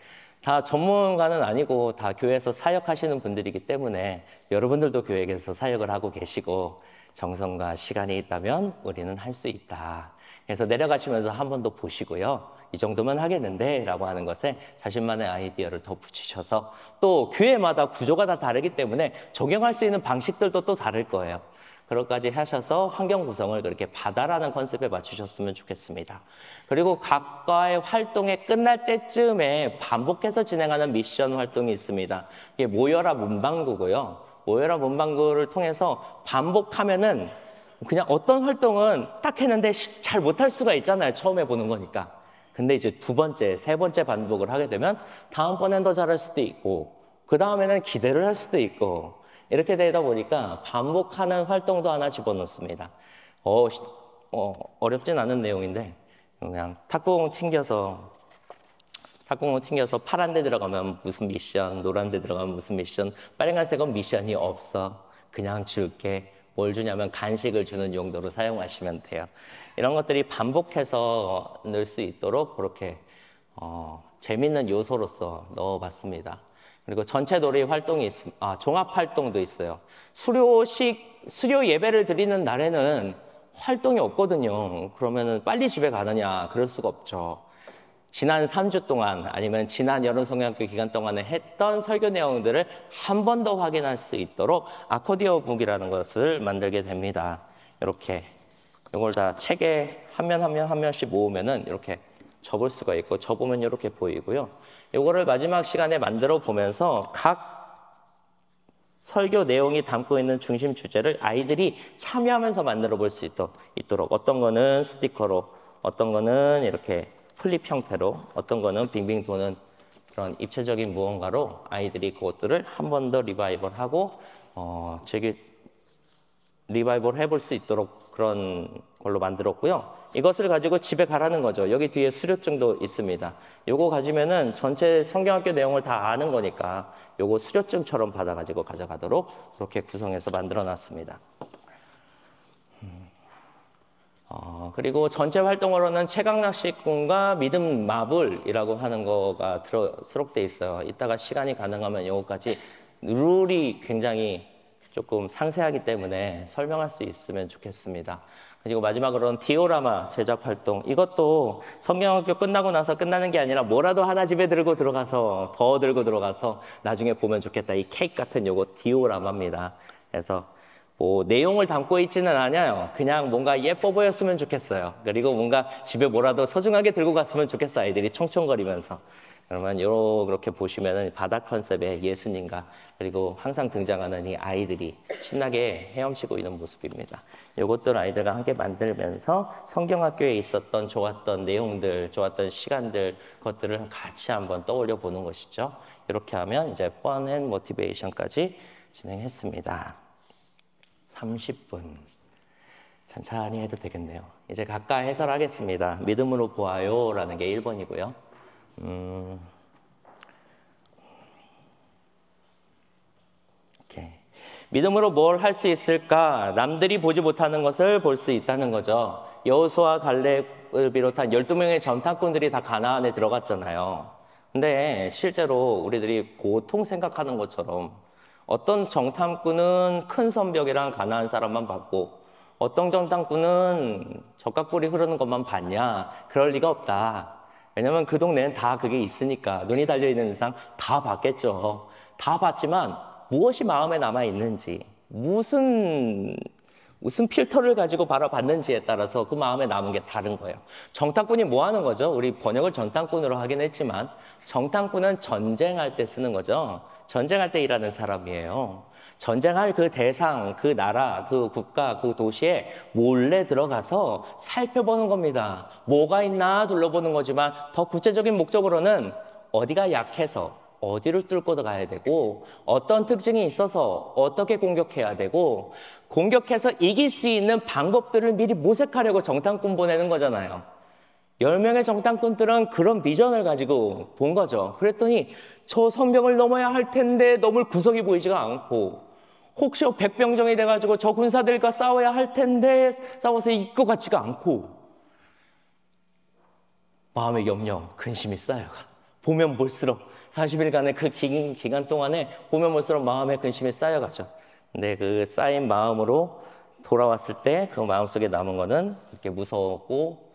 다 전문가는 아니고 다 교회에서 사역하시는 분들이기 때문에 여러분들도 교회에서 사역을 하고 계시고 정성과 시간이 있다면 우리는 할 수 있다. 그래서 내려가시면서 한 번 더 보시고요. 이 정도면 하겠는데 라고 하는 것에 자신만의 아이디어를 더 붙이셔서, 또 교회마다 구조가 다 다르기 때문에 적용할 수 있는 방식들도 또 다를 거예요. 그것까지 하셔서 환경 구성을 그렇게 바다라는 컨셉에 맞추셨으면 좋겠습니다. 그리고 각과의 활동이 끝날 때쯤에 반복해서 진행하는 미션 활동이 있습니다. 이게 모여라 문방구고요. 모여라 문방구를 통해서 반복하면은 그냥 어떤 활동은 딱 했는데 잘 못할 수가 있잖아요. 처음 해보는 거니까. 근데 이제 두 번째, 세 번째 반복을 하게 되면 다음번엔 더 잘할 수도 있고 그 다음에는 기대를 할 수도 있고, 이렇게 되다 보니까 반복하는 활동도 하나 집어넣습니다. 어렵진 않은 내용인데 그냥 탁구공 튕겨서 파란 데 들어가면 무슨 미션, 노란 데 들어가면 무슨 미션, 빨간색은 미션이 없어. 그냥 줄게. 뭘 주냐면 간식을 주는 용도로 사용하시면 돼요. 이런 것들이 반복해서 넣을 수 있도록 그렇게 재밌는 요소로서 넣어봤습니다. 그리고 전체 놀이 활동이 종합 활동도 있어요. 수료 예배를 드리는 날에는 활동이 없거든요. 그러면은 빨리 집에 가느냐? 그럴 수가 없죠. 지난 3주 동안 아니면 지난 여름 성경학교 기간 동안에 했던 설교 내용들을 한 번 더 확인할 수 있도록 아코디오 북이라는 것을 만들게 됩니다. 이렇게 이걸 다 책에 한 면 한 면씩 모으면은 이렇게 접을 수가 있고, 접으면 이렇게 보이고요. 이거를 마지막 시간에 만들어 보면서 각 설교 내용이 담고 있는 중심 주제를 아이들이 참여하면서 만들어 볼 수 있도록, 어떤 거는 스티커로, 어떤 거는 이렇게 플립 형태로, 어떤 거는 빙빙 도는 그런 입체적인 무언가로 아이들이 그것들을 한 번 더 리바이벌하고 리바이벌 해볼 수 있도록 그런 걸로 만들었고요. 이것을 가지고 집에 가라는 거죠. 여기 뒤에 수료증도 있습니다. 요거 가지면은 전체 성경학교 내용을 다 아는 거니까 요거 수료증처럼 받아가지고 가져가도록 그렇게 구성해서 만들어 놨습니다. 그리고 전체 활동으로는 채광낚시꾼과 믿음 마블이라고 하는 거가 수록되어 있어요. 이따가 시간이 가능하면 요거까지, 룰이 굉장히 조금 상세하기 때문에 설명할 수 있으면 좋겠습니다. 그리고 마지막으로는 디오라마 제작 활동. 이것도 성경학교 끝나고 나서 끝나는 게 아니라 뭐라도 하나 집에 들고 들어가서 나중에 보면 좋겠다. 이 케이크 같은 요거 디오라마입니다. 그래서 뭐 내용을 담고 있지는 않아요. 그냥 뭔가 예뻐 보였으면 좋겠어요. 그리고 뭔가 집에 뭐라도 소중하게 들고 갔으면 좋겠어, 아이들이 총총거리면서. 그러면 이렇게 보시면은 바다 컨셉의 예수님과 그리고 항상 등장하는 이 아이들이 신나게 헤엄치고 있는 모습입니다. 이것들 아이들과 함께 만들면서 성경학교에 있었던 좋았던 내용들, 좋았던 시간들, 그것들을 같이 한번 떠올려 보는 것이죠. 이렇게 하면 이제 Fun and Motivation까지 진행했습니다. 30분. 천천히 해도 되겠네요. 이제 각각 해설하겠습니다. 믿음으로 보아요 라는 게 1번이고요. 믿음으로 뭘 할 수 있을까? 남들이 보지 못하는 것을 볼 수 있다는 거죠. 여호수아 갈렙을 비롯한 12명의 정탐꾼들이 다 가나안에 들어갔잖아요. 근데 실제로 우리들이 보통 생각하는 것처럼 어떤 정탐꾼은 큰 성벽이랑 가나안 사람만 봤고 어떤 정탐꾼은 젖가꿀이 흐르는 것만 봤냐? 그럴 리가 없다. 왜냐면 그 동네는 다 그게 있으니까 눈이 달려있는 이상 다 봤겠죠. 다 봤지만 무엇이 마음에 남아있는지 무슨 필터를 가지고 바라봤는지에 따라서 그 마음에 남은 게 다른 거예요. 정탐꾼이 뭐 하는 거죠? 우리 번역을 정탐꾼으로 하긴 했지만 정탐꾼은 전쟁할 때 쓰는 거죠. 전쟁할 때 일하는 사람이에요. 전쟁할 그 대상, 그 나라, 그 국가, 그 도시에 몰래 들어가서 살펴보는 겁니다. 뭐가 있나 둘러보는 거지만 더 구체적인 목적으로는 어디가 약해서 어디를 뚫고 가야 되고 어떤 특징이 있어서 어떻게 공격해야 되고 공격해서 이길 수 있는 방법들을 미리 모색하려고 정탐꾼 보내는 거잖아요. 10명의 정탐꾼들은 그런 비전을 가지고 본 거죠. 그랬더니 저 성벽을 넘어야 할 텐데 넘을 구석이 보이지가 않고 혹시 백병정이 돼가지고 저 군사들과 싸워야 할 텐데 싸워서 이길 것 같지가 않고 마음의 염려, 근심이 쌓여가. 보면 볼수록 40일간의 그 긴 기간 동안에 보면 볼수록 마음의 근심이 쌓여가죠. 근데 그 쌓인 마음으로 돌아왔을 때 그 마음속에 남은 거는 이렇게 무서웠고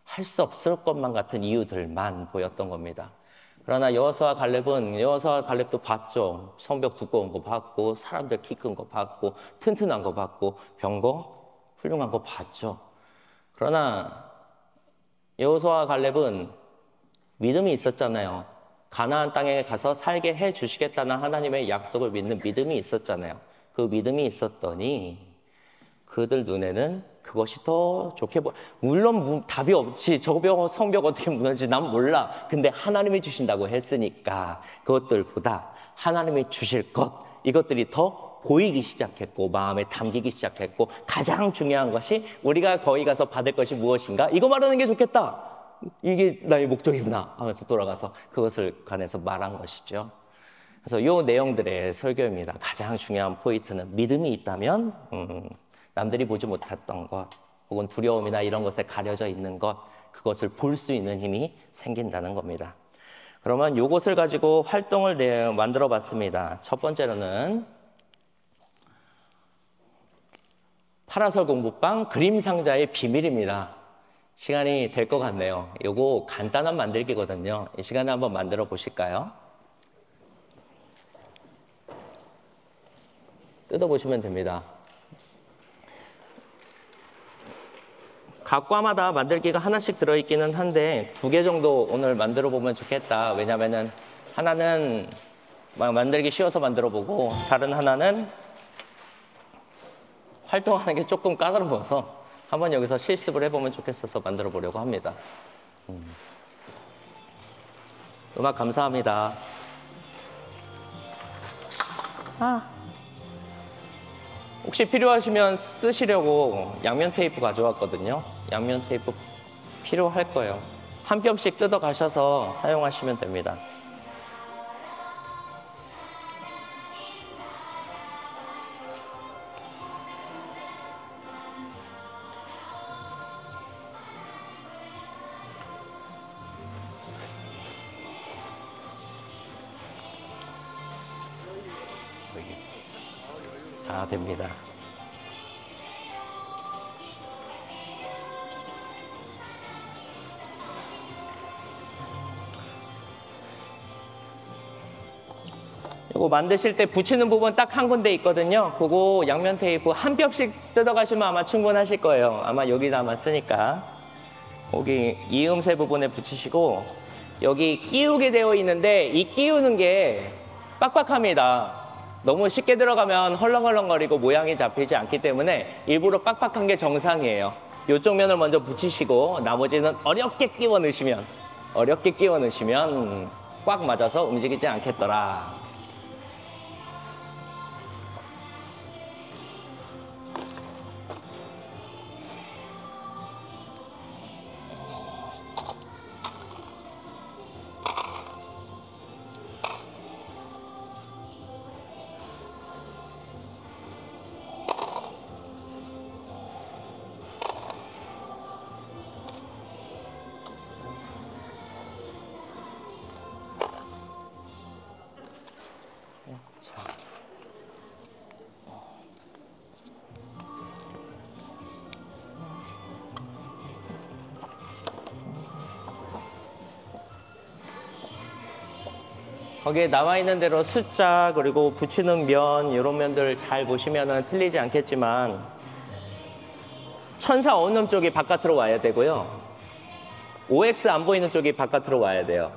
할 수 없을 것만 같은 이유들만 보였던 겁니다. 그러나 여호수아 갈렙도 봤죠. 성벽 두꺼운 거 봤고 사람들 키 큰 거 봤고 튼튼한 거 봤고 병거 훌륭한 거 봤죠. 그러나 여호수아 갈렙은 믿음이 있었잖아요. 가나안 땅에 가서 살게 해 주시겠다는 하나님의 약속을 믿는 믿음이 있었잖아요. 그 믿음이 있었더니 그들 눈에는 그것이 더 좋게 물론 답이 없지. 저 성벽 어떻게 무너지지 난 몰라. 근데 하나님이 주신다고 했으니까 그것들보다 하나님이 주실 것 이것들이 더 보이기 시작했고 마음에 담기기 시작했고 가장 중요한 것이 우리가 거기 가서 받을 것이 무엇인가? 이거 말하는 게 좋겠다. 이게 나의 목적이구나 하면서 돌아가서 그것을 관해서 말한 것이죠. 그래서 이 내용들의 설교입니다. 가장 중요한 포인트는 믿음이 있다면 남들이 보지 못했던 것 혹은 두려움이나 이런 것에 가려져 있는 것 그것을 볼 수 있는 힘이 생긴다는 겁니다. 그러면 이것을 가지고 활동을 만들어 봤습니다. 첫 번째로는 파라솔 공부방 그림 상자의 비밀입니다. 시간이 될 것 같네요. 이거 간단한 만들기거든요. 이 시간에 한번 만들어 보실까요? 뜯어보시면 됩니다. 각 과마다 만들기가 하나씩 들어있기는 한데 2개 정도 오늘 만들어 보면 좋겠다. 왜냐면은 하나는 만들기 쉬워서 만들어 보고 다른 하나는 활동하는 게 조금 까다로워서 한번 여기서 실습을 해보면 좋겠어서 만들어 보려고 합니다. 음악 감사합니다. 혹시 필요하시면 쓰시려고 양면 테이프 가져왔거든요. 양면 테이프 필요할 거예요. 한 뼘씩 뜯어 가셔서 사용하시면 됩니다. 다 됩니다. 이거 만드실 때 붙이는 부분 딱 한 군데 있거든요. 그거 양면 테이프 한 뼘씩 뜯어가시면 아마 충분하실 거예요. 아마 여기다 아마 쓰니까. 여기 이음새 부분에 붙이시고 여기 끼우게 되어 있는데 이 끼우는 게 빡빡합니다. 너무 쉽게 들어가면 헐렁헐렁거리고 모양이 잡히지 않기 때문에 일부러 빡빡한 게 정상이에요. 이쪽 면을 먼저 붙이시고 나머지는 어렵게 끼워 넣으시면 꽉 맞아서 움직이지 않겠더라. 거기에 나와 있는 대로 숫자 그리고 붙이는 면 이런 면들 잘 보시면은 틀리지 않겠지만 천사 원음 쪽이 바깥으로 와야 되고요. OX 안 보이는 쪽이 바깥으로 와야 돼요.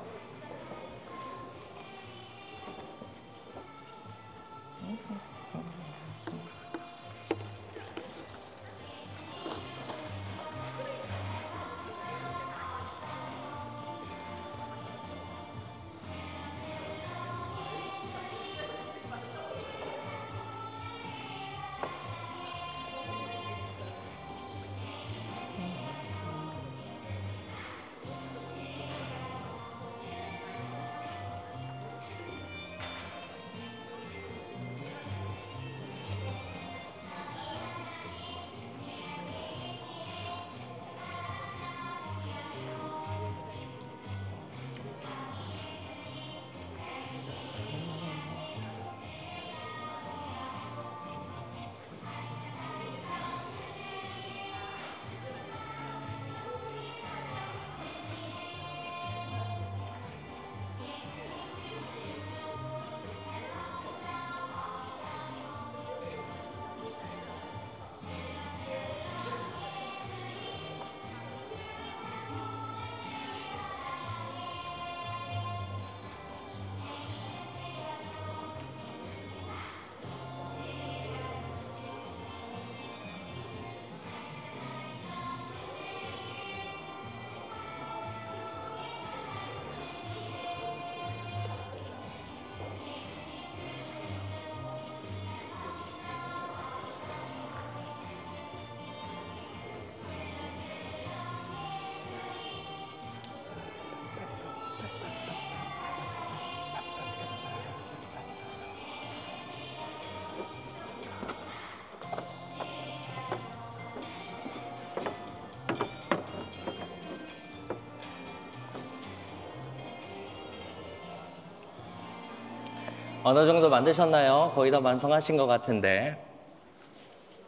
어느 정도 만드셨나요? 거의 다 완성하신 것 같은데.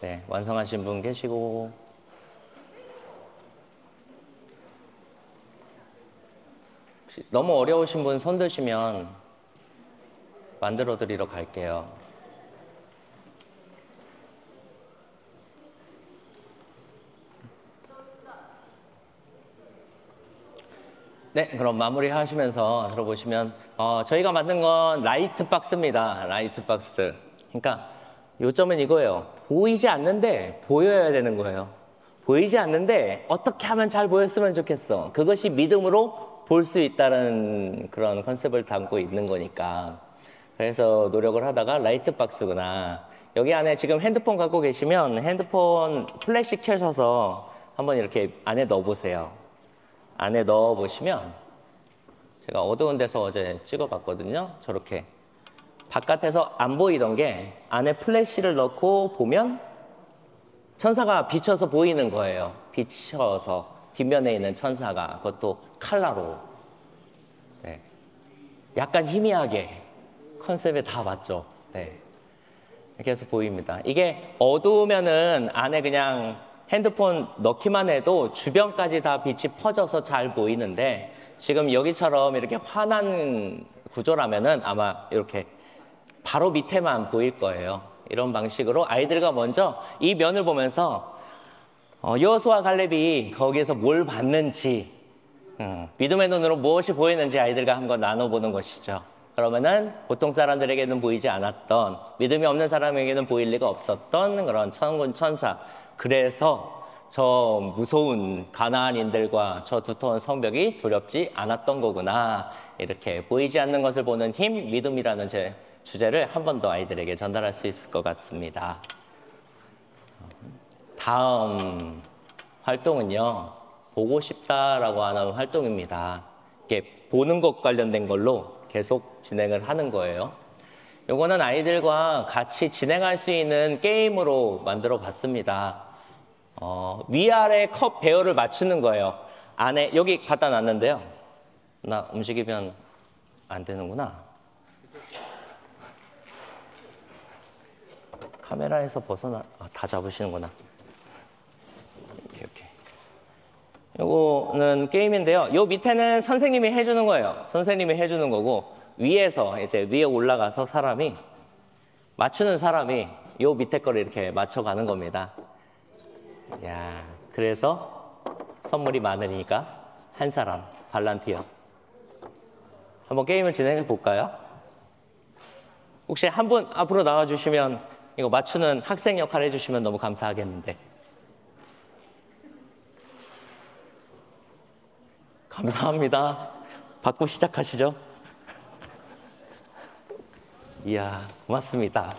네, 완성하신 분 계시고. 혹시 너무 어려우신 분 손 드시면 만들어 드리러 갈게요. 네, 그럼 마무리 하시면서 들어보시면 저희가 만든 건 라이트 박스입니다. 라이트 박스. 그러니까 요점은 이거예요. 보이지 않는데 보여야 되는 거예요. 보이지 않는데 어떻게 하면 잘 보였으면 좋겠어. 그것이 믿음으로 볼 수 있다는 그런 컨셉을 담고 있는 거니까. 그래서 노력을 하다가 라이트 박스구나. 여기 안에 지금 핸드폰 갖고 계시면 핸드폰 플래시 켜셔서 한번 이렇게 안에 넣어보세요. 안에 넣어보시면 제가 어두운 데서 어제 찍어봤거든요. 저렇게 바깥에서 안 보이던 게 안에 플래시를 넣고 보면 천사가 비쳐서 보이는 거예요. 비쳐서 뒷면에 있는 천사가 그것도 칼라로. 네. 약간 희미하게 컨셉에 다 맞죠. 네. 이렇게 해서 보입니다. 이게 어두우면은 안에 그냥 핸드폰 넣기만 해도 주변까지 다 빛이 퍼져서 잘 보이는데 지금 여기처럼 이렇게 환한 구조라면은 아마 이렇게 바로 밑에만 보일 거예요. 이런 방식으로 아이들과 먼저 이 면을 보면서 여호수아 갈렙이 거기에서 뭘 봤는지 믿음의 눈으로 무엇이 보이는지 아이들과 한번 나눠보는 것이죠. 그러면은 보통 사람들에게는 보이지 않았던 믿음이 없는 사람에게는 보일 리가 없었던 그런 천군 천사. 그래서 저 무서운 가나안인들과 저 두터운 성벽이 두렵지 않았던 거구나. 이렇게 보이지 않는 것을 보는 힘, 믿음이라는 제 주제를 한 번 더 아이들에게 전달할 수 있을 것 같습니다. 다음 활동은요. 보고 싶다라고 하는 활동입니다. 이게 보는 것 관련된 걸로 계속 진행을 하는 거예요. 요거는 아이들과 같이 진행할 수 있는 게임으로 만들어 봤습니다. 위아래 컵 배열을 맞추는 거예요. 안에 여기 갖다 놨는데요. 나 움직이면 안 되는구나. 카메라에서 벗어나 다 잡으시는구나. 이렇게. 요거는 게임인데요. 요 밑에는 선생님이 해주는 거예요. 선생님이 해주는 거고 위에서 이제 위에 올라가서 사람이 맞추는 사람이 요 밑에 거를 이렇게 맞춰가는 겁니다. 야, 그래서 선물이 많으니까 한 사람 발란티어. 한번 게임을 진행해 볼까요? 혹시 한 분 앞으로 나와 주시면 이거 맞추는 학생 역할 해주시면 너무 감사하겠는데. 감사합니다. 받고 시작하시죠. 이야, 고맙습니다.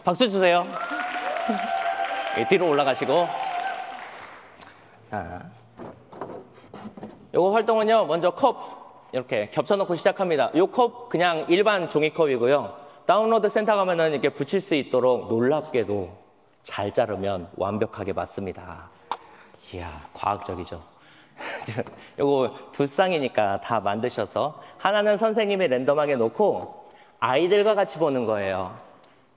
박수 주세요. 뒤로 올라가시고. 자, 요거 활동은요, 먼저 컵 이렇게 겹쳐놓고 시작합니다. 요 컵 그냥 일반 종이컵이고요. 다운로드 센터 가면은 이렇게 붙일 수 있도록 놀랍게도 잘 자르면 완벽하게 맞습니다. 이야, 과학적이죠. 요거 두 쌍이니까 다 만드셔서 하나는 선생님이 랜덤하게 놓고 아이들과 같이 보는 거예요.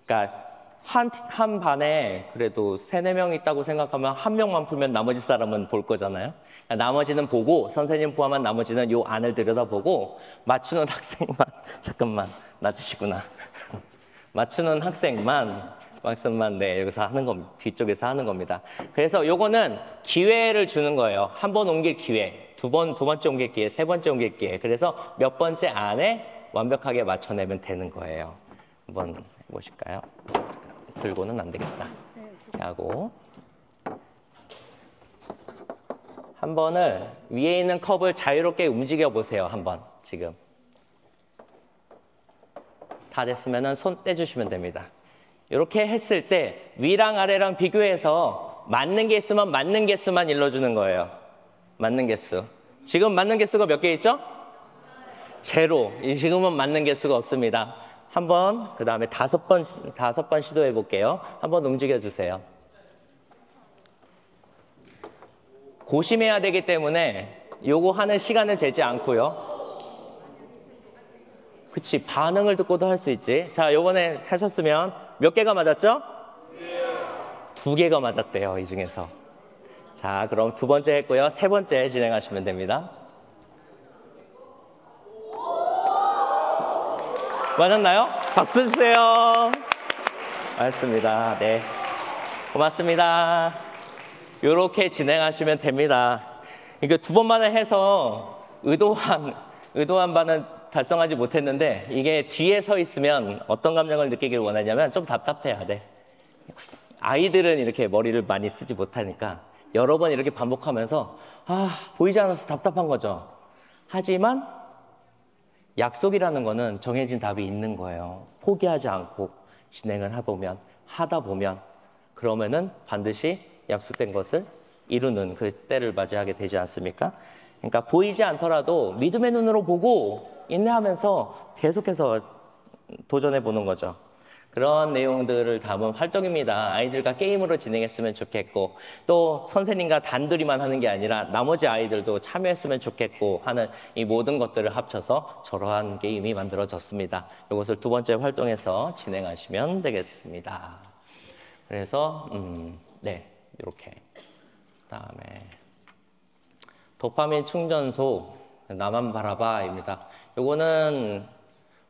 그러니까 한 반에 그래도 3, 4명 있다고 생각하면 한 명만 풀면 나머지 사람은 볼 거잖아요. 그러니까 나머지는 보고 선생님 포함한 나머지는 요 안을 들여다보고 맞추는 학생만 잠깐만 놔주시구나. 맞추는 학생만 네, 여기서 하는 겁니다. 뒤쪽에서 하는 겁니다. 그래서 요거는 기회를 주는 거예요. 한 번 옮길 기회, 두 번째 옮길 기회, 세 번째 옮길 기회. 그래서 몇 번째 안에 완벽하게 맞춰내면 되는 거예요. 한번 해보실까요? 들고는 안 되겠다. 이렇게 하고 한 번을 위에 있는 컵을 자유롭게 움직여 보세요. 한번 지금 다 됐으면은 손 떼주시면 됩니다. 이렇게 했을 때 위랑 아래랑 비교해서 맞는 게 있으면 맞는 개수만 일러주는 거예요. 맞는 개수. 지금 맞는 개수가 몇 개 있죠? 제로. 지금은 맞는 개수가 없습니다. 한 번, 그 다음에 다섯 번 시도해 볼게요. 한번 움직여 주세요. 고심해야 되기 때문에 요거 하는 시간은 재지 않고요. 그치, 반응을 듣고도 할 수 있지. 자, 요번에 하셨으면 몇 개가 맞았죠? 2개가 맞았대요, 이 중에서. 자, 그럼 두 번째 했고요. 세 번째 진행하시면 됩니다. 맞았나요? 박수 주세요. 맞습니다. 네. 고맙습니다. 요렇게 진행하시면 됩니다. 이거 2번만에 해서 의도한 바는 달성하지 못했는데 이게 뒤에 서 있으면 어떤 감정을 느끼길 원하냐면 좀 답답해야 돼. 아이들은 이렇게 머리를 많이 쓰지 못하니까 여러 번 이렇게 반복하면서 보이지 않아서 답답한 거죠. 하지만 약속이라는 거는 정해진 답이 있는 거예요. 포기하지 않고 진행을 하다 보면 그러면은 반드시 약속된 것을 이루는 그 때를 맞이하게 되지 않습니까? 그러니까 보이지 않더라도 믿음의 눈으로 보고 인내하면서 계속해서 도전해 보는 거죠. 그런 내용들을 담은 활동입니다. 아이들과 게임으로 진행했으면 좋겠고 또 선생님과 단둘이만 하는 게 아니라 나머지 아이들도 참여했으면 좋겠고 하는 이 모든 것들을 합쳐서 저러한 게임이 만들어졌습니다. 이것을 두 번째 활동에서 진행하시면 되겠습니다. 그래서 네, 이렇게 그다음에 도파민 충전소 나만 바라봐입니다. 요거는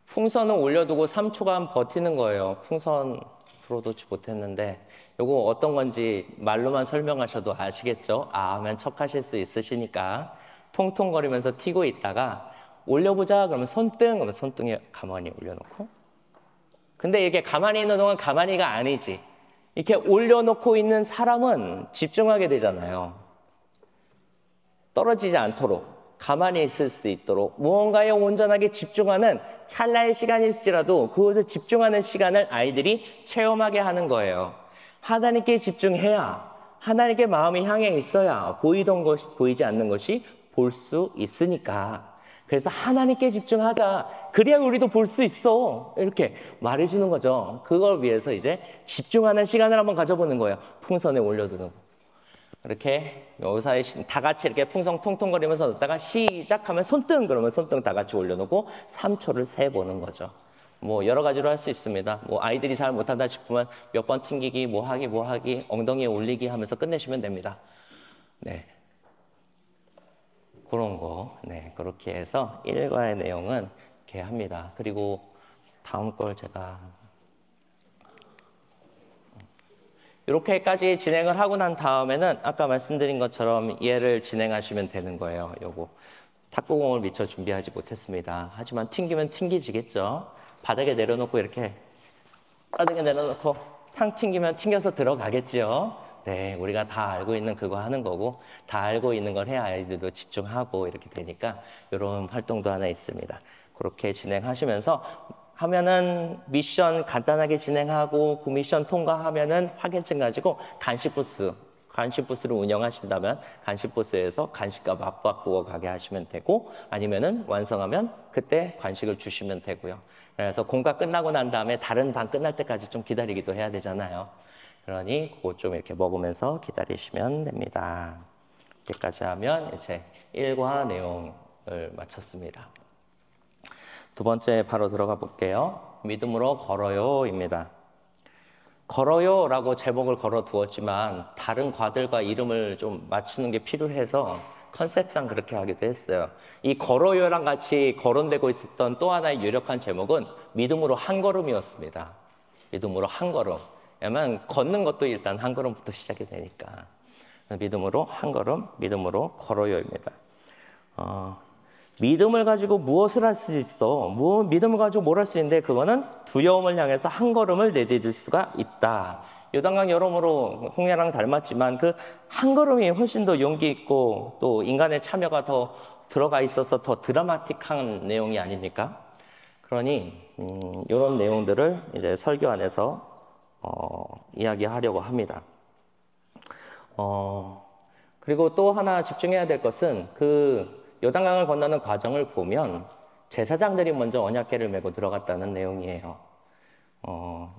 풍선을 올려두고 3초간 버티는 거예요. 풍선 풀어놓지 못했는데 요거 어떤 건지 말로만 설명하셔도 아시겠죠? 하면 척하실 수 있으시니까 통통거리면서 튀고 있다가 올려보자 그러면 손등 그러면 손등에 가만히 올려놓고 근데 이렇게 가만히 있는 동안 가만히가 아니지. 이렇게 올려놓고 있는 사람은 집중하게 되잖아요. 떨어지지 않도록 가만히 있을 수 있도록 무언가에 온전하게 집중하는 찰나의 시간일지라도 그것을 집중하는 시간을 아이들이 체험하게 하는 거예요. 하나님께 집중해야 하나님께 마음이 향해 있어야 보이던 것이 보이지 않는 것이 볼 수 있으니까. 그래서 하나님께 집중하자. 그래야 우리도 볼 수 있어. 이렇게 말해주는 거죠. 그걸 위해서 이제 집중하는 시간을 한번 가져보는 거예요. 풍선에 올려두는 거. 이렇게 요사이 다 같이 이렇게 풍선 통통거리면서 넣다가 시작하면 손등 그러면 손등 다 같이 올려놓고 3초를 세보는 거죠. 뭐 여러 가지로 할 수 있습니다. 뭐 아이들이 잘 못한다 싶으면 몇 번 튕기기, 뭐 하기, 엉덩이에 올리기 하면서 끝내시면 됩니다. 네, 그런 거. 네, 그렇게 해서 1과의 내용은 이렇게 합니다. 그리고 다음 걸 제가 이렇게까지 진행을 하고 난 다음에는 아까 말씀드린 것처럼 얘를 진행하시면 되는 거예요. 요거 탁구공을 미처 준비하지 못했습니다. 하지만 튕기면 튕기지겠죠. 바닥에 내려놓고 이렇게 바닥에 내려놓고 탕 튕기면 튕겨서 들어가겠죠. 네, 우리가 다 알고 있는 그거 하는 거고 다 알고 있는 걸 해야 아이들도 집중하고 이렇게 되니까 이런 활동도 하나 있습니다. 그렇게 진행하시면서 하면은 미션 간단하게 진행하고 그 미션 통과하면은 확인증 가지고 간식 부스를 운영하신다면 간식 부스에서 간식과 맛바꾸어 가게 하시면 되고 아니면은 완성하면 그때 간식을 주시면 되고요. 그래서 공과 끝나고 난 다음에 다른 반 끝날 때까지 좀 기다리기도 해야 되잖아요. 그러니 그거 좀 이렇게 먹으면서 기다리시면 됩니다. 이렇게까지 하면 이제 1과 내용을 마쳤습니다. 두 번째 바로 들어가 볼게요. 믿음으로 걸어요입니다. 걸어요라고 제목을 걸어 두었지만 다른 과들과 이름을 좀 맞추는 게 필요해서 컨셉상 그렇게 하기도 했어요. 이 걸어요랑 같이 거론되고 있었던 또 하나의 유력한 제목은 믿음으로 한 걸음이었습니다. 믿음으로 한 걸음. 왜냐면 걷는 것도 일단 한 걸음부터 시작이 되니까. 믿음으로 한 걸음, 믿음으로 걸어요입니다. 믿음을 가지고 무엇을 할 수 있어? 믿음을 가지고 뭘 할 수 있는데 그거는 두려움을 향해서 한 걸음을 내디딜 수가 있다. 요단강 여러모로 홍해랑 닮았지만 그 한 걸음이 훨씬 더 용기 있고 또 인간의 참여가 더 들어가 있어서 더 드라마틱한 내용이 아닙니까? 그러니 이런 내용들을 이제 설교 안에서 이야기하려고 합니다. 그리고 또 하나 집중해야 될 것은 그 요단강을 건너는 과정을 보면 제사장들이 먼저 언약궤를 메고 들어갔다는 내용이에요.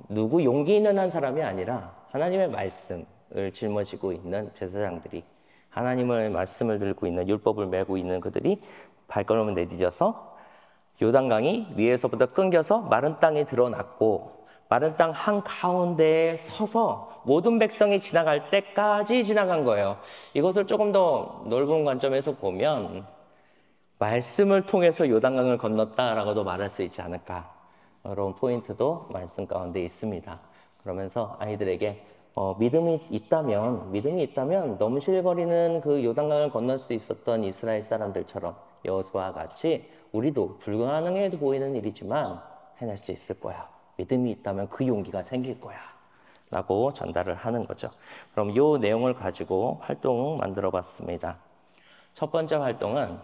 누구 용기 있는 한 사람이 아니라 하나님의 말씀을 짊어지고 있는 제사장들이 하나님의 말씀을 들고 있는 율법을 메고 있는 그들이 발걸음을 내디뎌서 요단강이 위에서부터 끊겨서 마른 땅이 드러났고 마른 땅 한가운데에 서서 모든 백성이 지나갈 때까지 지나간 거예요. 이것을 조금 더 넓은 관점에서 보면 말씀을 통해서 요단강을 건넜다라고도 말할 수 있지 않을까. 이런 포인트도 말씀 가운데 있습니다. 그러면서 아이들에게 믿음이 있다면 넘실거리는 그 요단강을 건널 수 있었던 이스라엘 사람들처럼 여호수아와 같이 우리도 불가능해 보이는 일이지만 해낼 수 있을 거야. 믿음이 있다면 그 용기가 생길 거야. 라고 전달을 하는 거죠. 그럼 이 내용을 가지고 활동 만들어 봤습니다. 첫 번째 활동은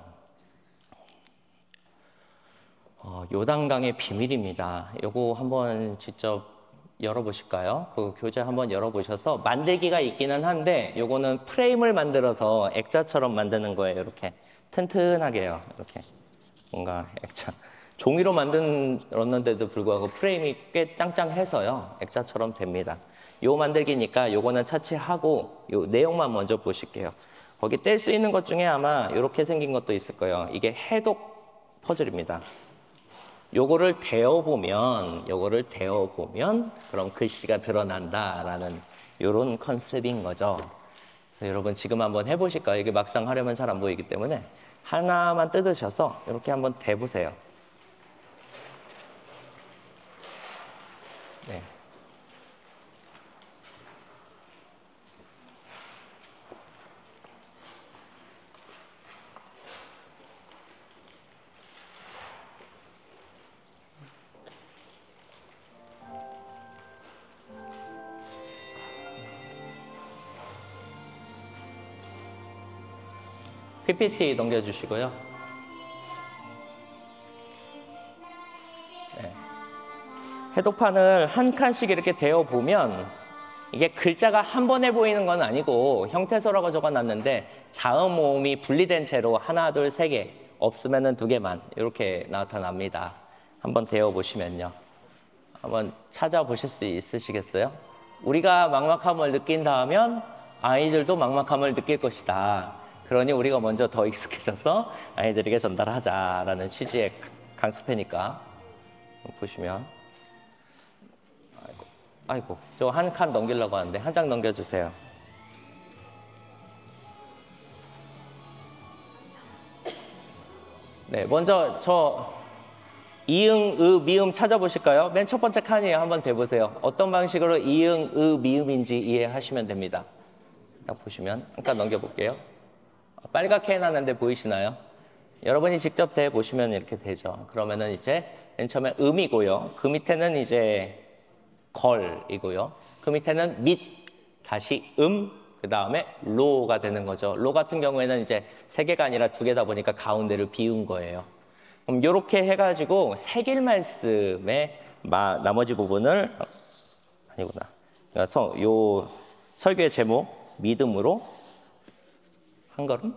요단강의 비밀입니다. 요거 한번 직접 열어보실까요? 그 교재 한번 열어보셔서 만들기가 있기는 한데 요거는 프레임을 만들어서 액자처럼 만드는 거예요. 이렇게 튼튼하게요. 이렇게 뭔가 액자 종이로 만들었는데도 불구하고 프레임이 꽤 짱짱해서요. 액자처럼 됩니다. 요 만들기니까 요거는 차치하고 요 내용만 먼저 보실게요. 거기 뗄 수 있는 것 중에 아마 이렇게 생긴 것도 있을 거예요. 이게 해독 퍼즐입니다. 요거를 대어보면 그럼 글씨가 드러난다라는 요런 컨셉인 거죠. 그래서 여러분 지금 한번 해보실까요? 이게 막상 하려면 잘 안 보이기 때문에 하나만 뜯으셔서 이렇게 한번 대보세요. 네. PPT 넘겨주시고요. 네. 해독판을 한 칸씩 이렇게 대어보면 이게 글자가 한 번에 보이는 건 아니고 형태소라고 적어놨는데 자음 모음이 분리된 채로 하나, 둘, 세 개, 없으면은 두 개만 이렇게 나타납니다. 한번 대어보시면요. 한번 찾아보실 수 있으시겠어요? 우리가 막막함을 느낀다 하면 아이들도 막막함을 느낄 것이다. 그러니 우리가 먼저 더 익숙해져서 아이들에게 전달하자라는 취지의 강습회니까 보시면 아이고 저 한 칸 넘기려고 하는데 한 장 넘겨주세요. 네, 먼저 저 이응, 으, 미음 찾아보실까요? 맨 첫 번째 칸이에요. 한번 대보세요. 어떤 방식으로 이응, 으, 미음인지 이해하시면 됩니다. 딱 보시면 잠깐 넘겨볼게요. 빨갛게 해놨는데 보이시나요? 여러분이 직접 대보시면 이렇게 되죠. 그러면은 이제 맨 처음에 음이고요. 그 밑에는 이제 걸이고요. 그 밑에는 밑, 다시 그 다음에 로가 되는 거죠. 로 같은 경우에는 이제 세 개가 아니라 두 개다 보니까 가운데를 비운 거예요. 그럼 이렇게 해가지고 세길 말씀의 나머지 부분을 아니구나. 그래서 요 설교의 제목 믿음으로 한 걸음,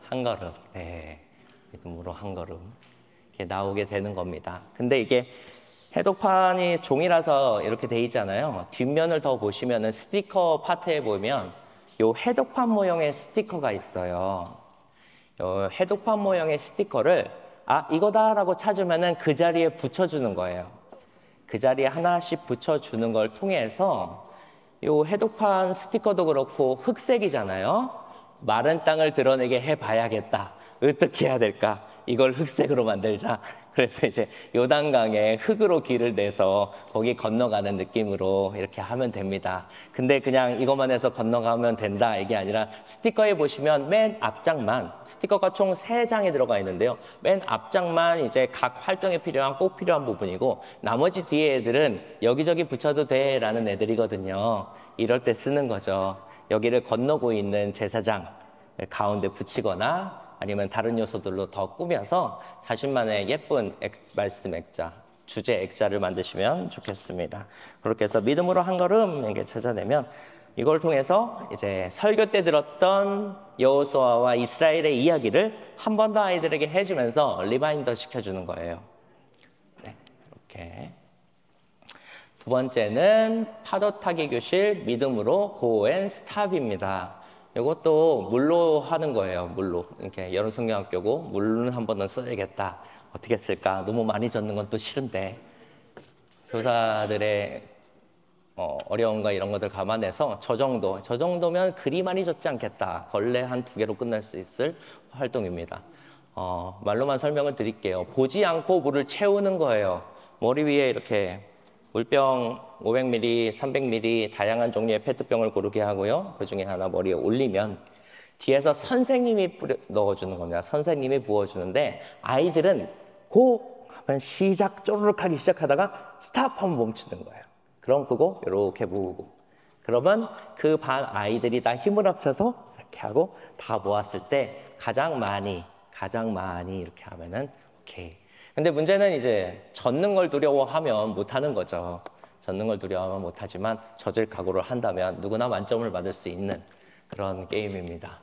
한 걸음, 네, 믿음으로 한 걸음 이렇게 나오게 되는 겁니다. 근데 이게 해독판이 종이라서 이렇게 돼 있잖아요. 뒷면을 더 보시면은 스티커 파트에 보면 요 해독판 모형의 스티커가 있어요. 요 해독판 모형의 스티커를 이거다라고 찾으면은 그 자리에 붙여주는 거예요. 그 자리에 하나씩 붙여주는 걸 통해서 요 해독판 스티커도 그렇고 흑색이잖아요. 마른 땅을 드러내게 해봐야겠다. 어떻게 해야 될까? 이걸 흑색으로 만들자. 그래서 이제 요단강에 흙으로 길을 내서 거기 건너가는 느낌으로 이렇게 하면 됩니다. 근데 그냥 이것만 해서 건너가면 된다 이게 아니라 스티커에 보시면 맨 앞장만 스티커가 총 3장이 들어가 있는데요. 맨 앞장만 이제 각 활동에 필요한 꼭 필요한 부분이고 나머지 뒤에 애들은 여기저기 붙여도 돼라는 애들이거든요. 이럴 때 쓰는 거죠. 여기를 건너고 있는 제사장 가운데 붙이거나 아니면 다른 요소들로 더 꾸며서 자신만의 예쁜 말씀 액자, 주제 액자를 만드시면 좋겠습니다. 그렇게 해서 믿음으로 한 걸음 이렇게 찾아내면 이걸 통해서 이제 설교 때 들었던 여호수아와 이스라엘의 이야기를 한 번 더 아이들에게 해주면서 리마인더 시켜주는 거예요. 네, 이렇게. 두 번째는 파도 타기 교실 믿음으로 고 앤 스탑입니다. 이것도 물로 하는 거예요. 물로. 이렇게 여름성경학교고 물은 한 번은 써야겠다. 어떻게 쓸까? 너무 많이 젓는 건 또 싫은데 교사들의 어려움과 이런 것들 감안해서 저 정도면 그리 많이 젓지 않겠다. 걸레 한 2개로 끝날 수 있을 활동입니다. 말로만 설명을 드릴게요. 보지 않고 물을 채우는 거예요. 머리 위에 이렇게 물병 500ml, 300ml 다양한 종류의 페트병을 고르게 하고요. 그중에 하나 머리에 올리면 뒤에서 선생님이 넣어주는 겁니다. 선생님이 부어주는데 아이들은 고 하면 시작 쪼르륵 하기 시작하다가 스탑 하면 멈추는 거예요. 그럼 그거 이렇게 부으고 그러면 그 반 아이들이 다 힘을 합쳐서 이렇게 하고 다 모았을 때 가장 많이 이렇게 하면은 오케이. 근데 문제는 이제 젖는 걸 두려워하면 못하는 거죠. 젖는 걸 두려워하면 못하지만 젖을 각오를 한다면 누구나 만점을 받을 수 있는 그런 게임입니다.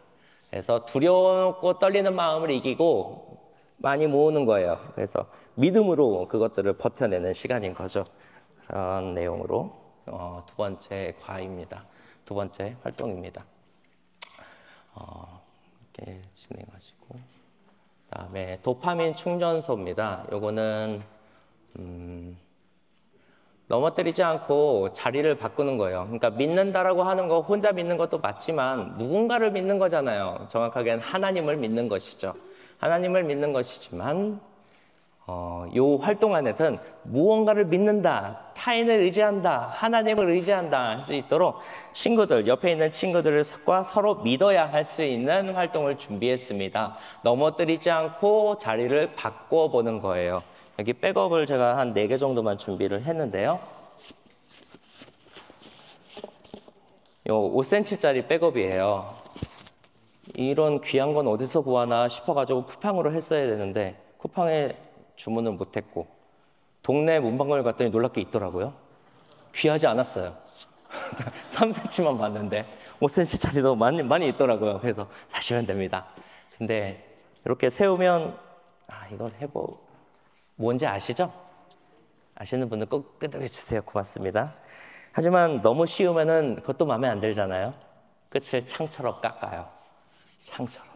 그래서 두려웠고 떨리는 마음을 이기고 많이 모으는 거예요. 그래서 믿음으로 그것들을 버텨내는 시간인 거죠. 그런 내용으로 두 번째 과입니다. 두 번째 활동입니다. 이렇게 진행하시고 그다음에 도파민 충전소입니다. 요거는 넘어뜨리지 않고 자리를 바꾸는 거예요. 그러니까 믿는다라고 하는 거 혼자 믿는 것도 맞지만 누군가를 믿는 거잖아요. 정확하게는 하나님을 믿는 것이죠. 하나님을 믿는 것이지만 요 활동 안에서는 무언가를 믿는다, 타인을 의지한다, 하나님을 의지한다 할 수 있도록 친구들, 옆에 있는 친구들과 서로 믿어야 할 수 있는 활동을 준비했습니다. 넘어뜨리지 않고 자리를 바꿔보는 거예요. 여기 백업을 제가 한 4개 정도만 준비를 했는데요. 요 5cm짜리 백업이에요. 이런 귀한 건 어디서 구하나 싶어가지고 쿠팡으로 했어야 되는데 쿠팡에 주문을 못했고 동네 문방구를 갔더니 놀랍게 있더라고요. 귀하지 않았어요. 3cm만 봤는데 5cm짜리도 많이 있더라고요. 그래서 사시면 됩니다. 근데 이렇게 세우면 이걸 뭔지 아시죠? 아시는 분들 꼭 끄덕여 주세요. 고맙습니다. 하지만 너무 쉬우면은 그것도 마음에 안 들잖아요. 끝을 창처럼 깎아요. 창처럼.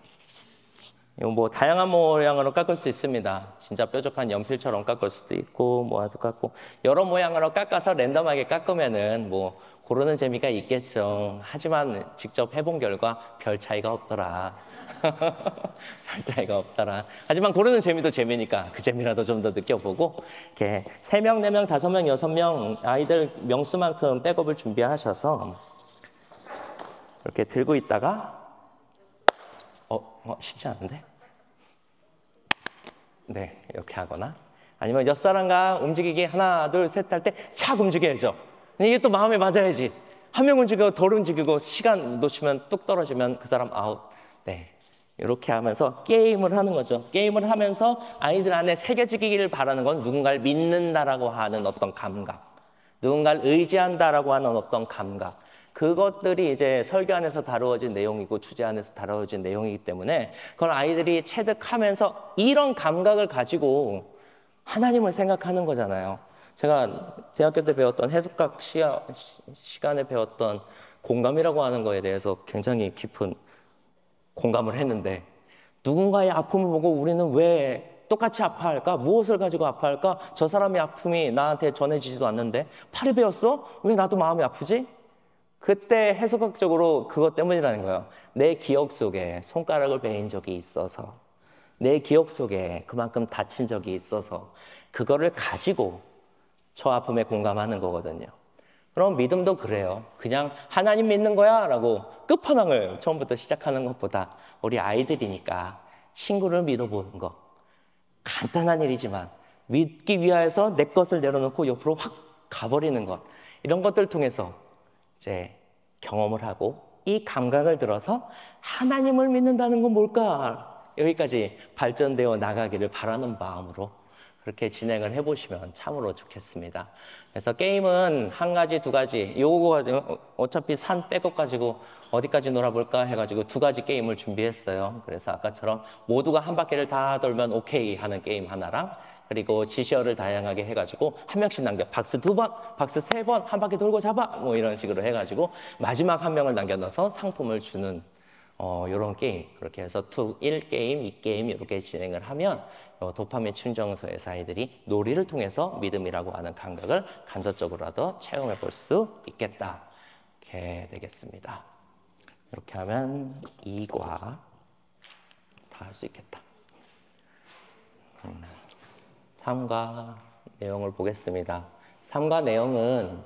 뭐 다양한 모양으로 깎을 수 있습니다. 진짜 뾰족한 연필처럼 깎을 수도 있고 뭐도 깎고 여러 모양으로 깎아서 랜덤하게 깎으면은 뭐 고르는 재미가 있겠죠. 하지만 직접 해본 결과 별 차이가 없더라. 별 차이가 없더라. 하지만 고르는 재미도 재미니까 그 재미라도 좀 더 느껴보고 이렇게 3명, 4명, 5명, 6명 아이들 명수만큼 백업을 준비하셔서 이렇게 들고 있다가 쉽지 않은데? 네, 이렇게 하거나 아니면 옆 사람과 움직이기 하나, 둘, 셋 할 때 착 움직여야죠. 이게 또 마음에 맞아야지. 한 명 움직이고 덜 움직이고 시간 놓치면 뚝 떨어지면 그 사람 아웃. 네, 이렇게 하면서 게임을 하는 거죠. 게임을 하면서 아이들 안에 새겨지기를 바라는 건 누군가를 믿는다라고 하는 어떤 감각, 누군가를 의지한다라고 하는 어떤 감각. 그것들이 이제 설교 안에서 다루어진 내용이고 주제 안에서 다루어진 내용이기 때문에 그걸 아이들이 체득하면서 이런 감각을 가지고 하나님을 생각하는 거잖아요. 제가 대학교 때 배웠던 해석학 시간에 배웠던 공감이라고 하는 거에 대해서 굉장히 깊은 공감을 했는데 누군가의 아픔을 보고 우리는 왜 똑같이 아파할까? 무엇을 가지고 아파할까? 저 사람의 아픔이 나한테 전해지지도 않는데 팔이 베었어? 왜 나도 마음이 아프지? 그때 해석학적으로 그것 때문이라는 거예요. 내 기억 속에 손가락을 베인 적이 있어서 내 기억 속에 그만큼 다친 적이 있어서 그거를 가지고 저 아픔에 공감하는 거거든요. 그럼 믿음도 그래요. 그냥 하나님 믿는 거야 라고 끝판왕을 처음부터 시작하는 것보다 우리 아이들이니까 친구를 믿어보는 거 간단한 일이지만 믿기 위하여서 내 것을 내려놓고 옆으로 확 가버리는 것 이런 것들 통해서 이제 경험을 하고 이 감각을 들어서 하나님을 믿는다는 건 뭘까? 여기까지 발전되어 나가기를 바라는 마음으로 그렇게 진행을 해보시면 참으로 좋겠습니다. 그래서 게임은 한 가지, 두 가지, 요거 어차피 산 백업 가지고 어디까지 놀아볼까 해가지고 2가지 게임을 준비했어요. 그래서 아까처럼 모두가 한 바퀴를 다 돌면 오케이 하는 게임 하나랑 그리고 지시어를 다양하게 해가지고 한 명씩 남겨 박스 2번, 박스 3번 한 바퀴 돌고 잡아 뭐 이런 식으로 해가지고 마지막 한 명을 남겨놔서 상품을 주는 이런 게임 그렇게 해서 1게임, 2게임 이렇게 진행을 하면 도파민 충전소에서 아이들이 놀이를 통해서 믿음이라고 하는 감각을 간접적으로라도 체험해 볼 수 있겠다. 이렇게 되겠습니다. 이렇게 하면 2과 다 할 수 있겠다. 3과 내용을 보겠습니다. 3과 내용은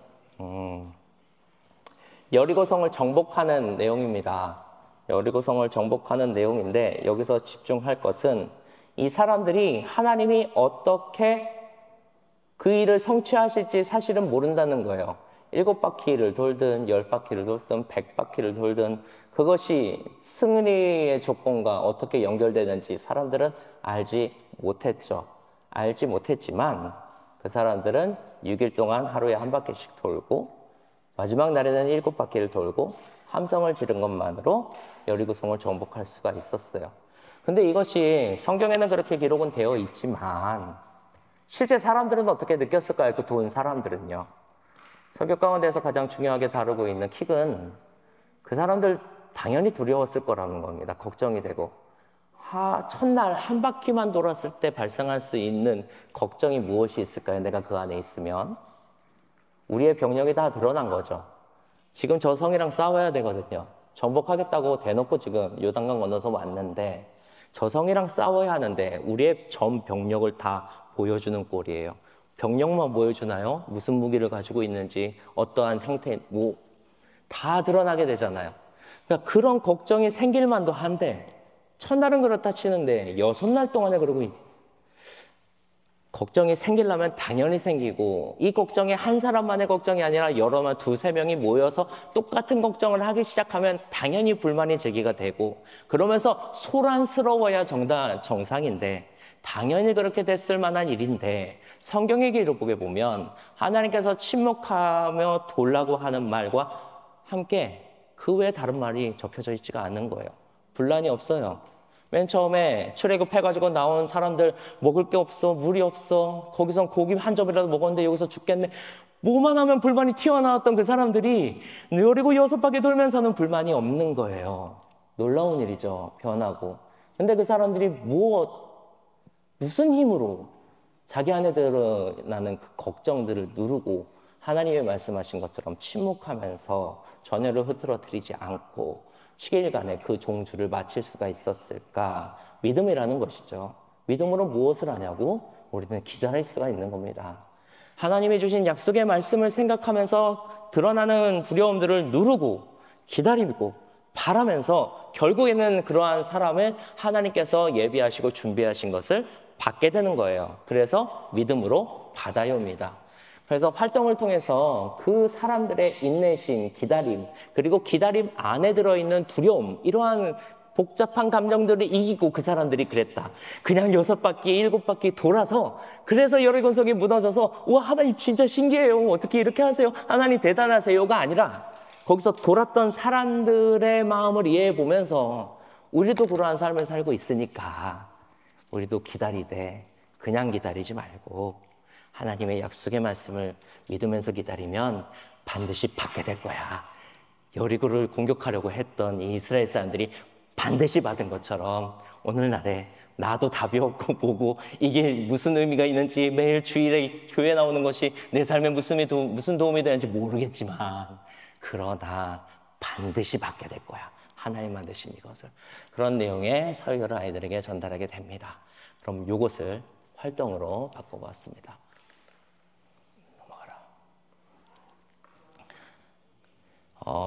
여리고성을 정복하는 내용입니다. 여리고성을 정복하는 내용인데 여기서 집중할 것은 이 사람들이 하나님이 어떻게 그 일을 성취하실지 사실은 모른다는 거예요. 7바퀴를 돌든 10바퀴를 돌든 100바퀴를 돌든 그것이 승리의 조건과 어떻게 연결되는지 사람들은 알지 못했죠. 알지 못했지만 그 사람들은 6일 동안 하루에 한 바퀴씩 돌고 마지막 날에는 7바퀴를 돌고 함성을 지른 것만으로 여리고성을 정복할 수가 있었어요. 근데 이것이 성경에는 그렇게 기록은 되어 있지만 실제 사람들은 어떻게 느꼈을까요? 그 돈 사람들은요. 성경 가운데서 가장 중요하게 다루고 있는 킥은 그 사람들 당연히 두려웠을 거라는 겁니다. 걱정이 되고 첫날 한 바퀴만 돌았을 때 발생할 수 있는 걱정이 무엇이 있을까요? 내가 그 안에 있으면 우리의 병력이 다 드러난 거죠. 지금 저 성이랑 싸워야 되거든요. 정복하겠다고 대놓고 지금 요단강 건너서 왔는데 저 성이랑 싸워야 하는데 우리의 전 병력을 다 보여주는 꼴이에요. 병력만 보여주나요? 무슨 무기를 가지고 있는지 어떠한 형태 다 드러나게 되잖아요. 그러니까 그런 걱정이 생길 만도 한데 첫날은 그렇다 치는데 6날 동안에 그러고 걱정이 생기려면 당연히 생기고 이 걱정이 한 사람만의 걱정이 아니라 여러 명, 2, 3명이 모여서 똑같은 걱정을 하기 시작하면 당연히 불만이 제기가 되고 그러면서 소란스러워야 정상인데 당연히 그렇게 됐을 만한 일인데 성경의 기록에 보면 하나님께서 침묵하며 돌라고 하는 말과 함께 그 외에 다른 말이 적혀져 있지가 않는 거예요. 분란이 없어요. 맨 처음에 출애굽해가지고 나온 사람들 먹을 게 없어, 물이 없어, 거기선 고기 한 점이라도 먹었는데 여기서 죽겠네. 뭐만 하면 불만이 튀어나왔던 그 사람들이 여리고 6바퀴 돌면서는 불만이 없는 거예요. 놀라운 일이죠. 변하고. 근데 그 사람들이 무슨 힘으로 자기 안에 드러나는 그 걱정들을 누르고 하나님이 말씀하신 것처럼 침묵하면서 전열을 흐트러뜨리지 않고 7일간의 그 종주를 마칠 수가 있었을까? 믿음이라는 것이죠. 믿음으로 무엇을 하냐고? 우리는 기다릴 수가 있는 겁니다. 하나님이 주신 약속의 말씀을 생각하면서 드러나는 두려움들을 누르고 기다리고 바라면서 결국에는 그러한 사람을 하나님께서 예비하시고 준비하신 것을 받게 되는 거예요. 그래서 믿음으로 받아요입니다. 그래서 활동을 통해서 그 사람들의 인내심, 기다림, 그리고 기다림 안에 들어있는 두려움, 이러한 복잡한 감정들을 이기고 그 사람들이 그랬다. 그냥 6바퀴, 7바퀴 돌아서 그래서 여리고성이 무너져서 와, 하나님 진짜 신기해요. 어떻게 이렇게 하세요? 하나님 대단하세요가 아니라 거기서 돌았던 사람들의 마음을 이해해 보면서 우리도 그러한 삶을 살고 있으니까 우리도 기다리되 그냥 기다리지 말고 하나님의 약속의 말씀을 믿으면서 기다리면 반드시 받게 될 거야. 여리고를 공격하려고 했던 이 이스라엘 사람들이 반드시 받은 것처럼 오늘날에 나도 답이 없고 보고 이게 무슨 의미가 있는지 매일 주일에 교회 나오는 것이 내 삶에 무슨 도움이 되는지 모르겠지만 그러나 반드시 받게 될 거야. 하나님 만드신 이것을. 그런 내용의 설교를 아이들에게 전달하게 됩니다. 그럼 이것을 활동으로 바꿔보았습니다.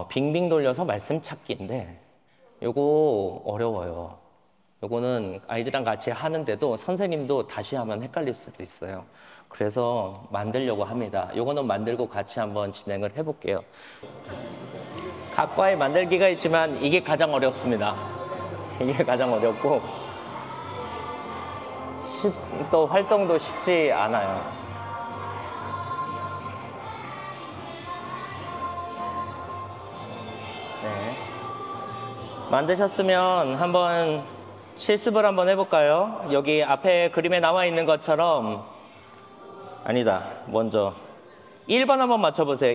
빙빙 돌려서 말씀 찾기인데 요거 어려워요. 요거는 아이들이랑 같이 하는데도 선생님도 다시 하면 헷갈릴 수도 있어요. 그래서 만들려고 합니다. 요거는 만들고 같이 한번 진행을 해볼게요. 각 과에 만들기가 있지만 이게 가장 어렵습니다. 이게 가장 어렵고 또 활동도 쉽지 않아요. 네. 만드셨으면 한번 실습을 한번 해볼까요? 여기 앞에 그림에 나와 있는 것처럼 아니다. 먼저 1번 한번 맞춰보세요.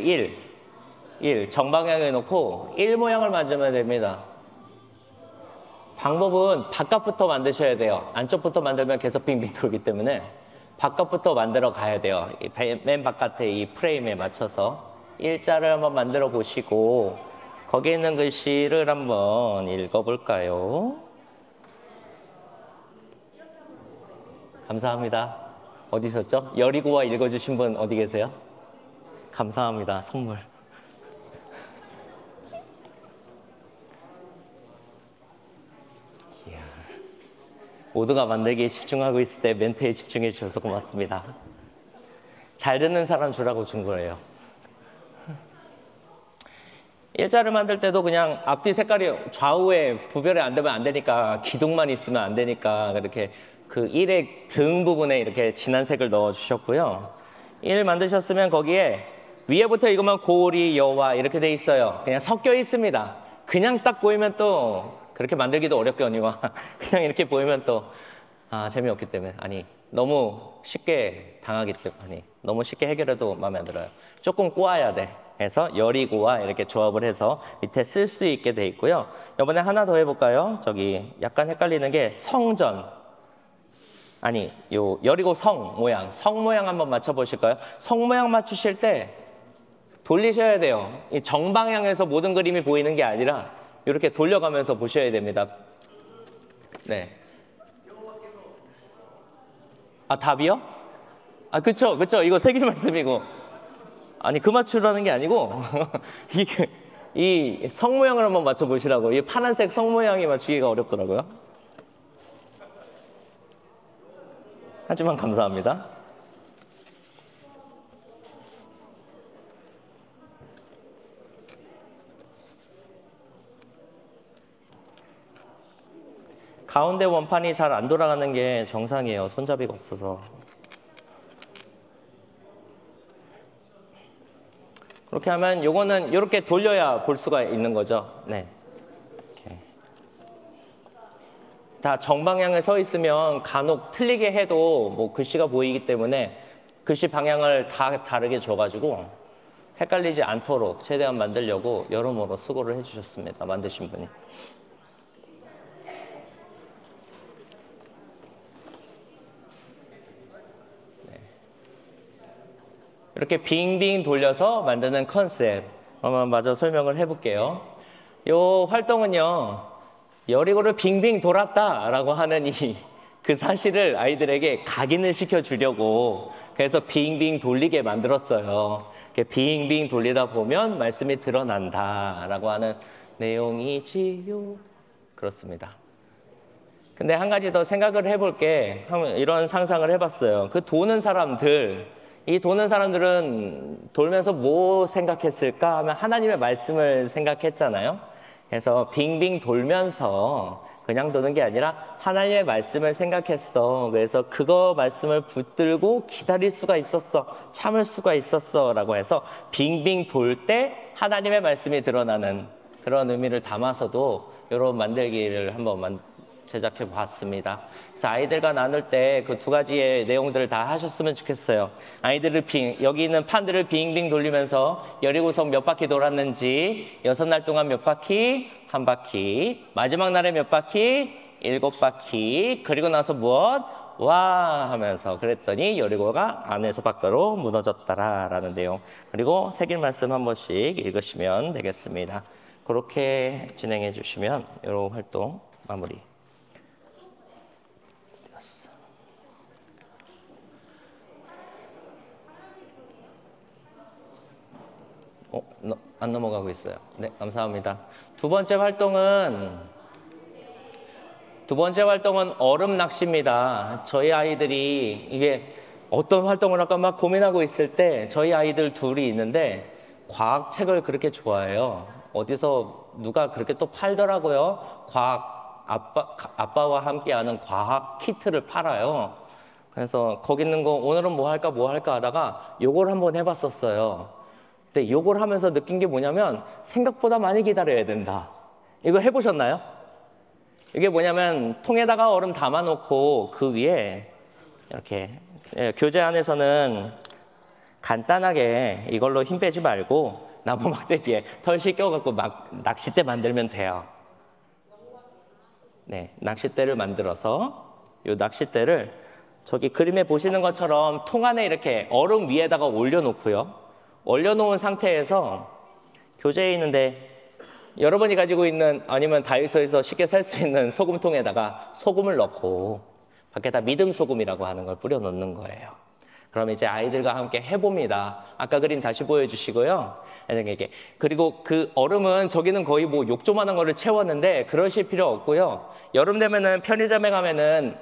1 정방향에 놓고 1 모양을 만들면 됩니다. 방법은 바깥부터 만드셔야 돼요. 안쪽부터 만들면 계속 빙빙 돌기 때문에 바깥부터 만들어 가야 돼요. 맨 바깥에 이 프레임에 맞춰서 일자를 한번 만들어 보시고 거기에 있는 글씨를 한번 읽어볼까요? 감사합니다. 어디 있었죠? 여리고와 읽어주신 분 어디 계세요? 감사합니다. 선물. 이야. 모두가 만들기에 집중하고 있을 때 멘트에 집중해 주셔서 고맙습니다. 잘 듣는 사람 주라고 준 거예요. 일자를 만들 때도 그냥 앞뒤 색깔이 좌우에 구별이 안 되면 안 되니까 기둥만 있으면 안 되니까 그렇게 그 1의 등 부분에 이렇게 진한 색을 넣어 주셨고요. 1 만드셨으면 거기에 위에부터 읽으면 고리, 여와 이렇게 돼 있어요. 그냥 섞여 있습니다. 그냥 딱 보이면 또 그렇게 만들기도 어렵거니와 그냥 이렇게 보이면 또 재미없기 때문에 아니 너무 쉽게 당하기 때문에 아니 너무 쉽게 해결해도 마음에 안 들어요. 조금 꼬아야 돼. 해서 여리고와 이렇게 조합을 해서 밑에 쓸 수 있게 돼 있고요. 이번에 하나 더 해볼까요? 저기 약간 헷갈리는 게 성전 아니 요 여리고 성 모양 한번 맞춰보실까요? 성 모양 맞추실 때 돌리셔야 돼요. 이 정방향에서 모든 그림이 보이는 게 아니라 이렇게 돌려가면서 보셔야 됩니다. 네. 답이요? 그쵸. 이거 세길 말씀이고. 아니, 그 맞추라는 게 아니고, 이 성 모양을 한번 맞춰보시라고. 이 파란색 성 모양이 맞추기가 어렵더라고요. 하지만 감사합니다. 가운데 원판이 잘 안 돌아가는 게 정상이에요. 손잡이가 없어서. 그렇게 하면 요거는 이렇게 돌려야 볼 수가 있는 거죠. 네. 이렇게. 다 정방향에 서 있으면 간혹 틀리게 해도 뭐 글씨가 보이기 때문에 글씨 방향을 다 다르게 줘가지고 헷갈리지 않도록 최대한 만들려고 여러모로 수고를 해주셨습니다. 만드신 분이. 이렇게 빙빙 돌려서 만드는 컨셉 한번 마저 설명을 해볼게요. 요 활동은요, 여리고를 빙빙 돌았다라고 하는 그 사실을 아이들에게 각인을 시켜주려고 그래서 빙빙 돌리게 만들었어요. 이렇게 빙빙 돌리다 보면 말씀이 드러난다라고 하는 내용이지요. 그렇습니다. 근데 한 가지 더 생각을 해볼 게 이런 상상을 해봤어요. 그 도는 사람들, 이 도는 사람들은 돌면서 뭐 생각했을까 하면 하나님의 말씀을 생각했잖아요. 그래서 빙빙 돌면서 그냥 도는 게 아니라 하나님의 말씀을 생각했어. 그래서 그거 말씀을 붙들고 기다릴 수가 있었어. 참을 수가 있었어. 라고 해서 빙빙 돌 때 하나님의 말씀이 드러나는 그런 의미를 담아서도 이런 만들기를 한번 제작해 봤습니다. 그래서 아이들과 나눌 때 그 두 가지의 내용들을 다 하셨으면 좋겠어요. 아이들을 여기 있는 판들을 빙빙 돌리면서 여리고성 몇 바퀴 돌았는지 6날 동안 몇 바퀴? 한 바퀴. 마지막 날에 몇 바퀴? 7바퀴. 그리고 나서 무엇? 와 하면서 그랬더니 여리고가 안에서 밖으로 무너졌다라는 내용. 그리고 새길 말씀 한 번씩 읽으시면 되겠습니다. 그렇게 진행해 주시면 이 활동 마무리. 안 넘어가고 있어요. 네, 감사합니다. 두 번째 활동은 얼음 낚시입니다. 저희 아이들이 이게 어떤 활동을 할까 막 고민하고 있을 때 저희 아이들 둘이 있는데 과학책을 그렇게 좋아해요. 어디서 누가 그렇게 또 팔더라고요. 아빠와 함께하는 과학 키트를 팔아요. 그래서 거기 있는 거 오늘은 뭐 할까 하다가 요걸 한번 해봤었어요. 근데 요걸 하면서 느낀 게 뭐냐면 생각보다 많이 기다려야 된다. 이거 해보셨나요? 이게 뭐냐면 통에다가 얼음 담아놓고 그 위에 이렇게 교재 안에서는 간단하게 이걸로 힘 빼지 말고 나무 막대기에 털실 껴갖고 막 낚싯대 만들면 돼요. 네, 낚싯대를 만들어서 요 낚싯대를 저기 그림에 보시는 것처럼 통 안에 이렇게 얼음 위에다가 올려놓고요. 올려놓은 상태에서 교재에 있는데 여러분이 가지고 있는 아니면 다이소에서 쉽게 살 수 있는 소금통에다가 소금을 넣고 밖에다 믿음 소금이라고 하는 걸 뿌려 넣는 거예요. 그럼 이제 아이들과 함께 해봅니다. 아까 그림 다시 보여주시고요. 그리고 그 얼음은 저기는 거의 뭐 욕조만한 거를 채웠는데 그러실 필요 없고요. 여름 되면은 편의점에 가면은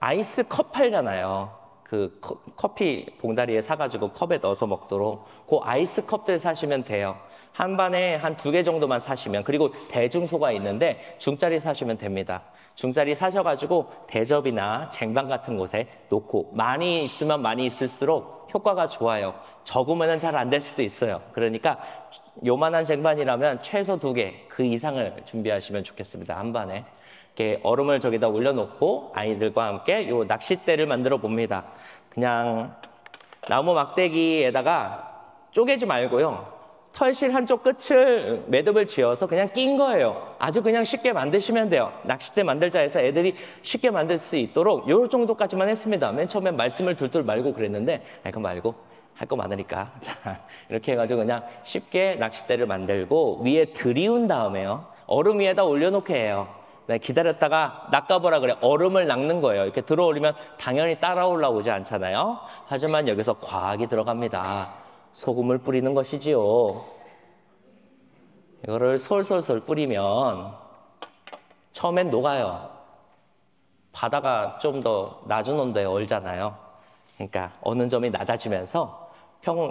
아이스 컵 팔잖아요. 그 커피 봉다리에 사가지고 컵에 넣어서 먹도록 그 아이스 컵들 사시면 돼요. 한 반에 한 2개 정도만 사시면, 그리고 대중소가 있는데 중짜리 사시면 됩니다. 중짜리 사셔가지고 대접이나 쟁반 같은 곳에 놓고 많이 있으면 많이 있을수록 효과가 좋아요. 적으면 잘 안 될 수도 있어요. 그러니까 요만한 쟁반이라면 최소 2개 그 이상을 준비하시면 좋겠습니다. 한 반에. 이렇게 얼음을 저기다 올려놓고 아이들과 함께 요 낚싯대를 만들어 봅니다. 그냥 나무 막대기에다가 쪼개지 말고요. 털실 한쪽 끝을 매듭을 지어서 그냥 낀 거예요. 아주 그냥 쉽게 만드시면 돼요. 낚싯대 만들자 해서 애들이 쉽게 만들 수 있도록 요 정도까지만 했습니다. 맨 처음에 말씀을 둘둘 말고 그랬는데 그거 말고 할 거 많으니까 자 이렇게 해가지고 그냥 쉽게 낚싯대를 만들고 위에 들이운 다음에요. 얼음 위에다 올려놓게 해요. 기다렸다가 낚아보라 그래. 얼음을 낚는 거예요. 이렇게 들어올리면 당연히 따라 올라오지 않잖아요. 하지만 여기서 과학이 들어갑니다. 소금을 뿌리는 것이지요. 이거를 솔솔솔 뿌리면 처음엔 녹아요. 바다가 좀 더 낮은 온도에 얼잖아요. 그러니까 어느 점이 낮아지면서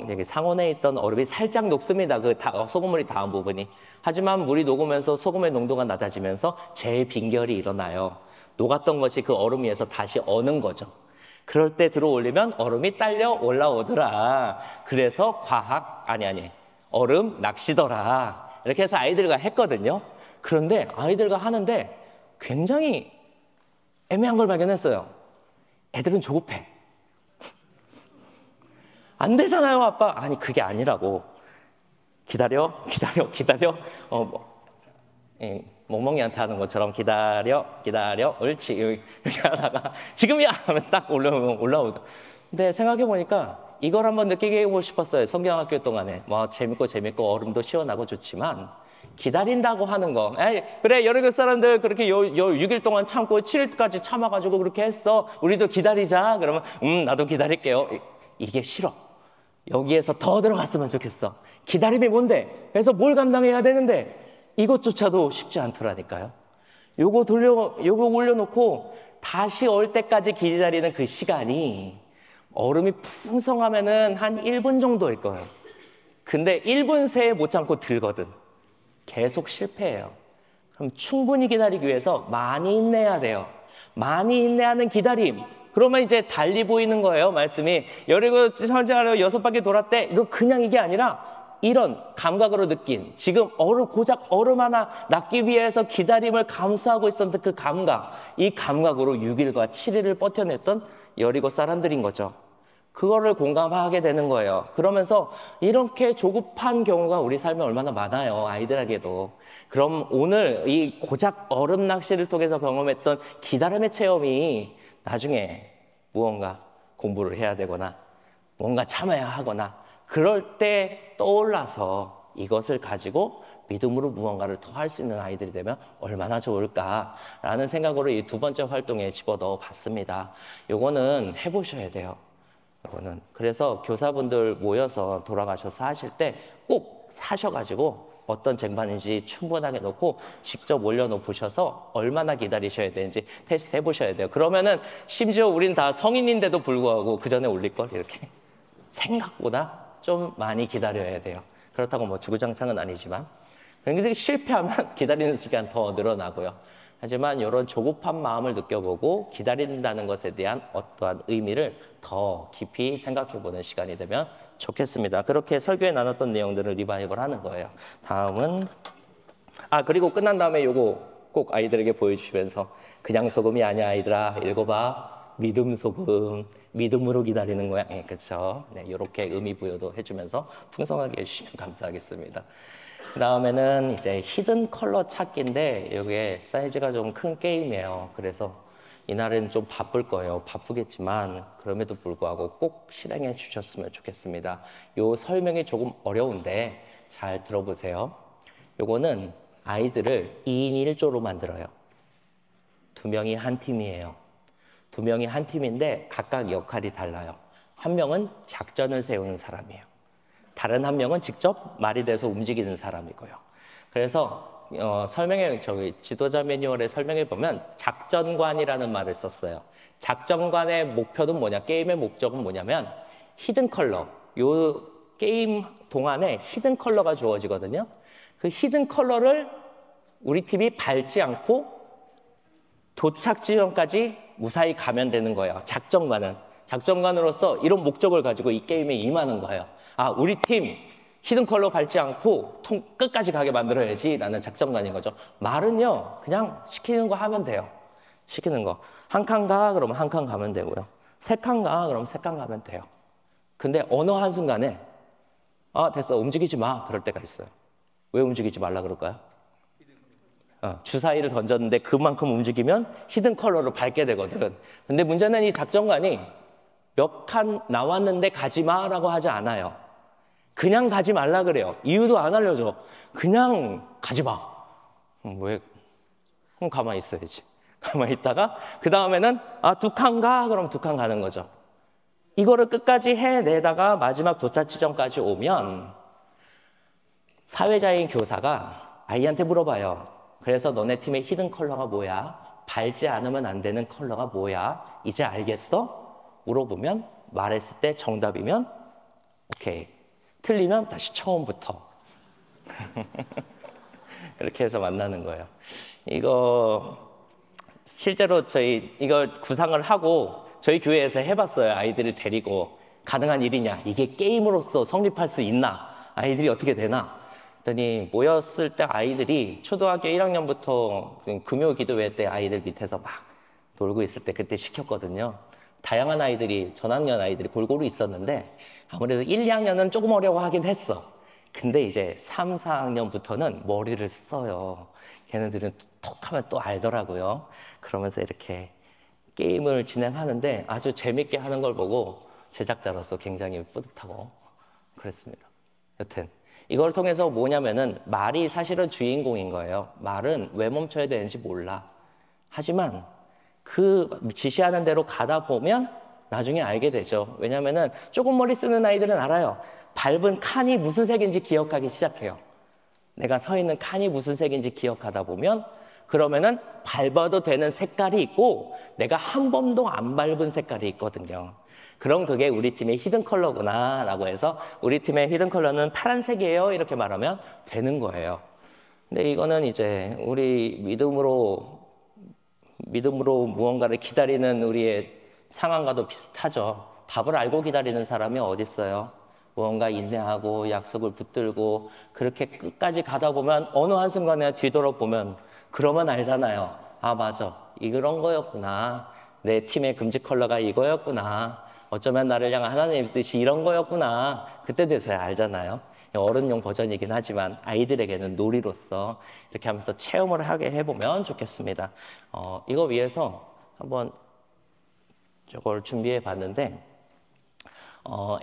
여기 상온에 있던 얼음이 살짝 녹습니다. 그 소금물이 닿은 부분이. 하지만 물이 녹으면서 소금의 농도가 낮아지면서 재빙결이 일어나요. 녹았던 것이 그 얼음 위에서 다시 어는 거죠. 그럴 때 들어올리면 얼음이 딸려 올라오더라. 그래서 얼음 낚시더라. 이렇게 해서 아이들과 했거든요. 그런데 아이들과 하는데 굉장히 애매한 걸 발견했어요. 애들은 조급해. 안 되잖아요, 아빠. 아니, 그게 아니라고. 기다려. 멍멍이한테 하는 것처럼 기다려. 옳지. 이렇게 하다가 지금이야! 하면 딱 올라오다. 근데 생각해보니까 이걸 한번 느끼게 해보고 싶었어요. 성경학교 동안에. 뭐 재밌고 얼음도 시원하고 좋지만 기다린다고 하는 거. 에이, 그래 여러 사람들 그렇게 요 6일 동안 참고 7일까지 참아가지고 그렇게 했어. 우리도 기다리자. 그러면 나도 기다릴게요. 이게 싫어. 여기에서 더 들어갔으면 좋겠어. 기다림이 뭔데? 그래서 뭘 감당해야 되는데 이것조차도 쉽지 않더라니까요. 요거 올려놓고 다시 올 때까지 기다리는 그 시간이 얼음이 풍성하면은 한 1분 정도일 거예요. 근데 1분 새에 못 참고 들거든. 계속 실패해요. 그럼 충분히 기다리기 위해서 많이 인내해야 돼요. 많이 인내하는 기다림. 그러면 이제 달리 보이는 거예요, 말씀이. 여리고 설정하려고 6바퀴 돌았대. 이거 그냥 이게 아니라 이런 감각으로 느낀 지금 고작 얼음 하나 낚기 위해서 기다림을 감수하고 있었던 그 감각, 이 감각으로 6일과 7일을 버텨냈던 여리고 사람들인 거죠. 그거를 공감하게 되는 거예요. 그러면서 이렇게 조급한 경우가 우리 삶에 얼마나 많아요, 아이들에게도. 그럼 오늘 이 고작 얼음 낚시를 통해서 경험했던 기다림의 체험이 나중에 무언가 공부를 해야 되거나 뭔가 참아야 하거나 그럴 때 떠올라서 이것을 가지고 믿음으로 무언가를 더 할 수 있는 아이들이 되면 얼마나 좋을까라는 생각으로 이 두 번째 활동에 집어넣어 봤습니다. 요거는 해보셔야 돼요. 요거는. 그래서 교사분들 모여서 돌아가셔서 하실 때 꼭 사셔가지고 어떤 쟁반인지 충분하게 놓고 직접 올려놓으셔서 얼마나 기다리셔야 되는지 테스트 해보셔야 돼요. 그러면은 심지어 우린 다 성인인데도 불구하고 그 전에 올릴걸 이렇게. 생각보다 좀 많이 기다려야 돼요. 그렇다고 뭐 주구장창은 아니지만. 근데 실패하면 기다리는 시간 더 늘어나고요. 하지만 이런 조급한 마음을 느껴보고 기다린다는 것에 대한 어떠한 의미를 더 깊이 생각해보는 시간이 되면 좋겠습니다. 그렇게 설교에 나눴던 내용들을 리바이벌 하는 거예요. 다음은 그리고 끝난 다음에 요거 꼭 아이들에게 보여주시면서 그냥 소금이 아니야 아이들아 읽어봐. 믿음 소금, 믿음으로 기다리는 거야. 네, 그렇죠. 네, 이렇게 의미 부여도 해주면서 풍성하게 해주시면 감사하겠습니다. 그 다음에는 이제 히든 컬러 찾기인데 이게 사이즈가 좀 큰 게임이에요. 그래서 이날은 좀 바쁠 거예요. 바쁘겠지만 그럼에도 불구하고 꼭 실행해 주셨으면 좋겠습니다. 요 설명이 조금 어려운데 잘 들어보세요. 요거는 아이들을 2인 1조로 만들어요. 2명이 한 팀이에요. 2명이 한 팀인데 각각 역할이 달라요. 한 명은 작전을 세우는 사람이에요. 다른 한 명은 직접 말이 돼서 움직이는 사람이고요. 그래서 설명에 지도자 매뉴얼에 설명해 보면 작전관이라는 말을 썼어요. 작전관의 목표는 뭐냐? 게임의 목적은 뭐냐면 히든 컬러. 요 게임 동안에 히든 컬러가 주어지거든요. 그 히든 컬러를 우리 팀이 밟지 않고 도착 지점까지 무사히 가면 되는 거예요. 작전관으로서 이런 목적을 가지고 이 게임에 임하는 거예요. 우리 팀 히든 컬러 밟지 않고 끝까지 가게 만들어야지 라는 작전관인 거죠. 말은요 그냥 시키는 거 하면 돼요. 시키는 거. 한 칸 가 그러면 한 칸 가면 되고요. 3칸 가 그러면 3칸 가면 돼요. 근데 어느 한순간에 됐어 움직이지 마 그럴 때가 있어요. 왜 움직이지 말라 그럴까요? 주사위를 던졌는데 그만큼 움직이면 히든 컬러로 밟게 되거든. 근데 문제는 이 작전관이 몇 칸 나왔는데 가지 마라고 하지 않아요. 그냥 가지 말라 그래요. 이유도 안 알려줘. 그냥 가지 마. 왜? 그럼 가만히 있어야지. 가만히 있다가 그 다음에는 2칸 가 그럼 2칸 가는 거죠. 이거를 끝까지 해내다가 마지막 도착 지점까지 오면 사회자인 교사가 아이한테 물어봐요. 그래서 너네 팀의 히든 컬러가 뭐야? 밟지 않으면 안 되는 컬러가 뭐야? 이제 알겠어? 물어보면 말했을 때 정답이면 오케이. 틀리면 다시 처음부터. 이렇게 해서 만나는 거예요. 이거 실제로 이걸 구상을 하고 저희 교회에서 해봤어요. 아이들을 데리고 가능한 일이냐? 이게 게임으로서 성립할 수 있나? 아이들이 어떻게 되나? 그랬더니 모였을 때 아이들이 초등학교 1학년부터 금요 기도회 때 아이들 밑에서 막 놀고 있을 때 그때 시켰거든요. 다양한 아이들이 전학년 아이들이 골고루 있었는데 아무래도 1, 2학년은 조금 어려워하긴 했어. 근데 이제 3, 4학년부터는 머리를 써요. 걔네들은 톡하면 또 알더라고요. 그러면서 이렇게 게임을 진행하는데 아주 재밌게 하는 걸 보고 제작자로서 굉장히 뿌듯하고 그랬습니다. 여튼 이걸 통해서 뭐냐면은 말이 사실은 주인공인 거예요. 말은 왜 멈춰야 되는지 몰라. 하지만 그 지시하는 대로 가다 보면 나중에 알게 되죠. 왜냐면은 조금 머리 쓰는 아이들은 알아요. 밟은 칸이 무슨 색인지 기억하기 시작해요. 내가 서 있는 칸이 무슨 색인지 기억하다 보면 그러면은 밟아도 되는 색깔이 있고 내가 한 번도 안 밟은 색깔이 있거든요. 그럼 그게 우리 팀의 히든 컬러구나 라고 해서 우리 팀의 히든 컬러는 파란색이에요 이렇게 말하면 되는 거예요. 근데 이거는 이제 우리 믿음으로 무언가를 기다리는 우리의 상황과도 비슷하죠. 답을 알고 기다리는 사람이 어디 있어요? 무언가 인내하고 약속을 붙들고 그렇게 끝까지 가다 보면 어느 한순간에 뒤돌아보면 그러면 알잖아요. 아 맞아, 이런 거였구나. 내 팀의 금지 컬러가 이거였구나. 어쩌면 나를 향한 하나님의 뜻이 이런 거였구나. 그때 돼서야 알잖아요. 어른용 버전이긴 하지만 아이들에게는 놀이로서 이렇게 하면서 체험을 하게 해보면 좋겠습니다. 이거 위해서 한번 저걸 준비해 봤는데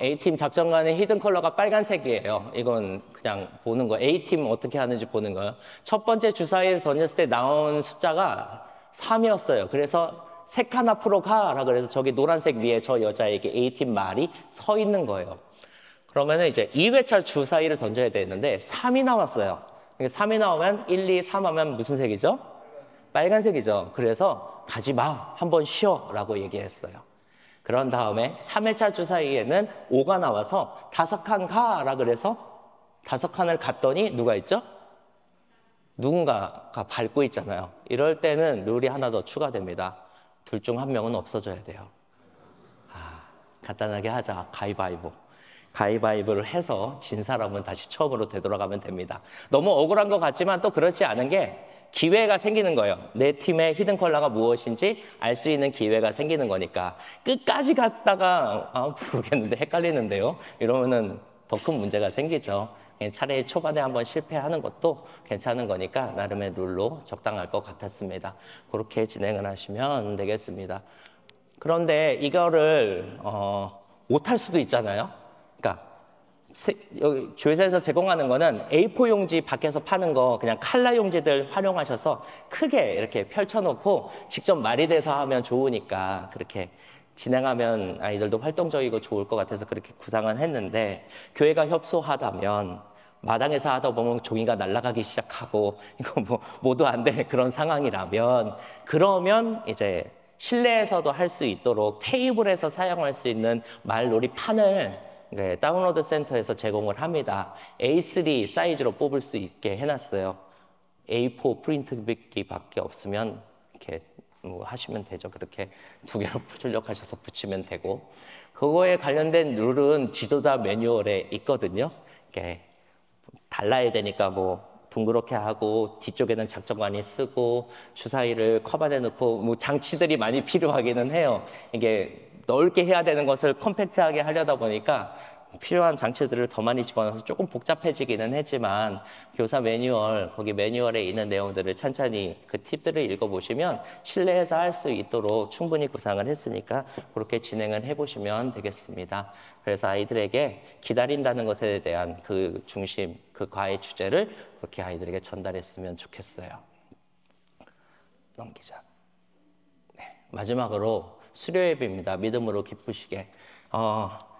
A팀 작전관의 히든 컬러가 빨간색이에요. 이건 그냥 보는 거. A팀 어떻게 하는지 보는 거예요. 첫 번째 주사위를 던졌을 때 나온 숫자가 3이었어요. 그래서 세 칸 앞으로 가라 그래서 저기 노란색 위에 저 여자에게 A팀 말이 서 있는 거예요. 그러면 이제 2회차 주사위를 던져야 되는데 3이 나왔어요. 3이 나오면 1, 2, 3 하면 무슨 색이죠? 빨간색이죠. 그래서 가지 마, 한번 쉬어 라고 얘기했어요. 그런 다음에 3회차 주사위에는 5가 나와서 5칸 가라 그래서 5칸을 갔더니 누가 있죠? 누군가가 밟고 있잖아요. 이럴 때는 룰이 하나 더 추가됩니다. 둘 중 한 명은 없어져야 돼요. 간단하게 하자. 가위바위보. 가위바위보를 해서 진 사람은 다시 처음으로 되돌아가면 됩니다. 너무 억울한 것 같지만 또 그렇지 않은 게 기회가 생기는 거예요. 내 팀의 히든 컬러가 무엇인지 알 수 있는 기회가 생기는 거니까 끝까지 갔다가 모르겠는데 헷갈리는데요. 이러면은 더 큰 문제가 생기죠. 차라리 초반에 한번 실패하는 것도 괜찮은 거니까 나름의 룰로 적당할 것 같았습니다. 그렇게 진행을 하시면 되겠습니다. 그런데 이거를 못할 수도 있잖아요. 그러니까 여기 교회사에서 제공하는 거는 A4 용지 밖에서 파는 거 그냥 칼라 용지들 활용하셔서 크게 이렇게 펼쳐놓고 직접 말이 돼서 하면 좋으니까 그렇게 진행하면 아이들도 활동적이고 좋을 것 같아서 그렇게 구상은 했는데 교회가 협소하다면 마당에서 하다 보면 종이가 날아가기 시작하고 이거 뭐 모두 안 되는 그런 상황이라면 그러면 이제 실내에서도 할 수 있도록 테이블에서 사용할 수 있는 말놀이판을 다운로드 센터에서 제공을 합니다. A3 사이즈로 뽑을 수 있게 해놨어요. A4 프린트기밖에 없으면 이렇게 뭐 하시면 되죠. 그렇게 두 개로 출력하셔서 붙이면 되고 그거에 관련된 룰은 지도자 매뉴얼에 있거든요. 이렇게 달라야 되니까 뭐 둥그렇게 하고 뒤쪽에는 작전관이 쓰고 주사위를 컵안에 넣고 뭐 장치들이 많이 필요하기는 해요. 이게 넓게 해야 되는 것을 컴팩트하게 하려다 보니까 필요한 장치들을 더 많이 집어넣어서 조금 복잡해지기는 했지만 교사 매뉴얼, 거기 매뉴얼에 있는 내용들을 찬찬히 그 팁들을 읽어보시면 실내에서 할 수 있도록 충분히 구상을 했으니까 그렇게 진행을 해보시면 되겠습니다. 그래서 아이들에게 기다린다는 것에 대한 그 중심, 그 과의 주제를 그렇게 아이들에게 전달했으면 좋겠어요. 넘기자. 네, 마지막으로 수료 예배입니다. 믿음으로 기쁘시게.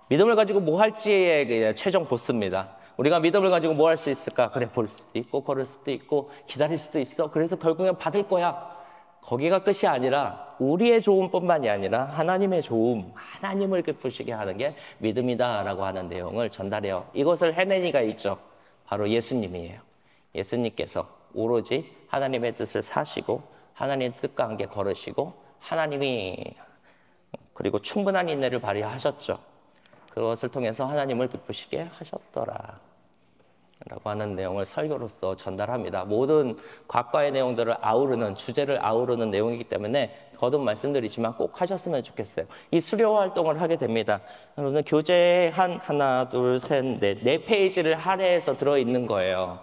믿음을 가지고 뭐 할지의 최종 보스입니다. 우리가 믿음을 가지고 뭐 할 수 있을까? 그래, 볼 수도 있고 걸을 수도 있고 기다릴 수도 있어. 그래서 결국엔 받을 거야. 거기가 끝이 아니라 우리의 좋음뿐만이 아니라 하나님의 좋음, 하나님을 기쁘시게 하는 게 믿음이다라고 하는 내용을 전달해요. 이것을 해낸 이가 있죠. 바로 예수님이에요. 예수님께서 오로지 하나님의 뜻을 사시고 하나님의 뜻과 함께 걸으시고 하나님이 그리고 충분한 인내를 발휘하셨죠. 그것을 통해서 하나님을 기쁘시게 하셨더라 라고 하는 내용을 설교로서 전달합니다. 모든 과거의 내용들을 아우르는, 주제를 아우르는 내용이기 때문에 거듭 말씀드리지만 꼭 하셨으면 좋겠어요. 이 수료 활동을 하게 됩니다. 여러분 교재에 하나, 둘, 셋, 넷, 4페이지를 할애해서 들어있는 거예요.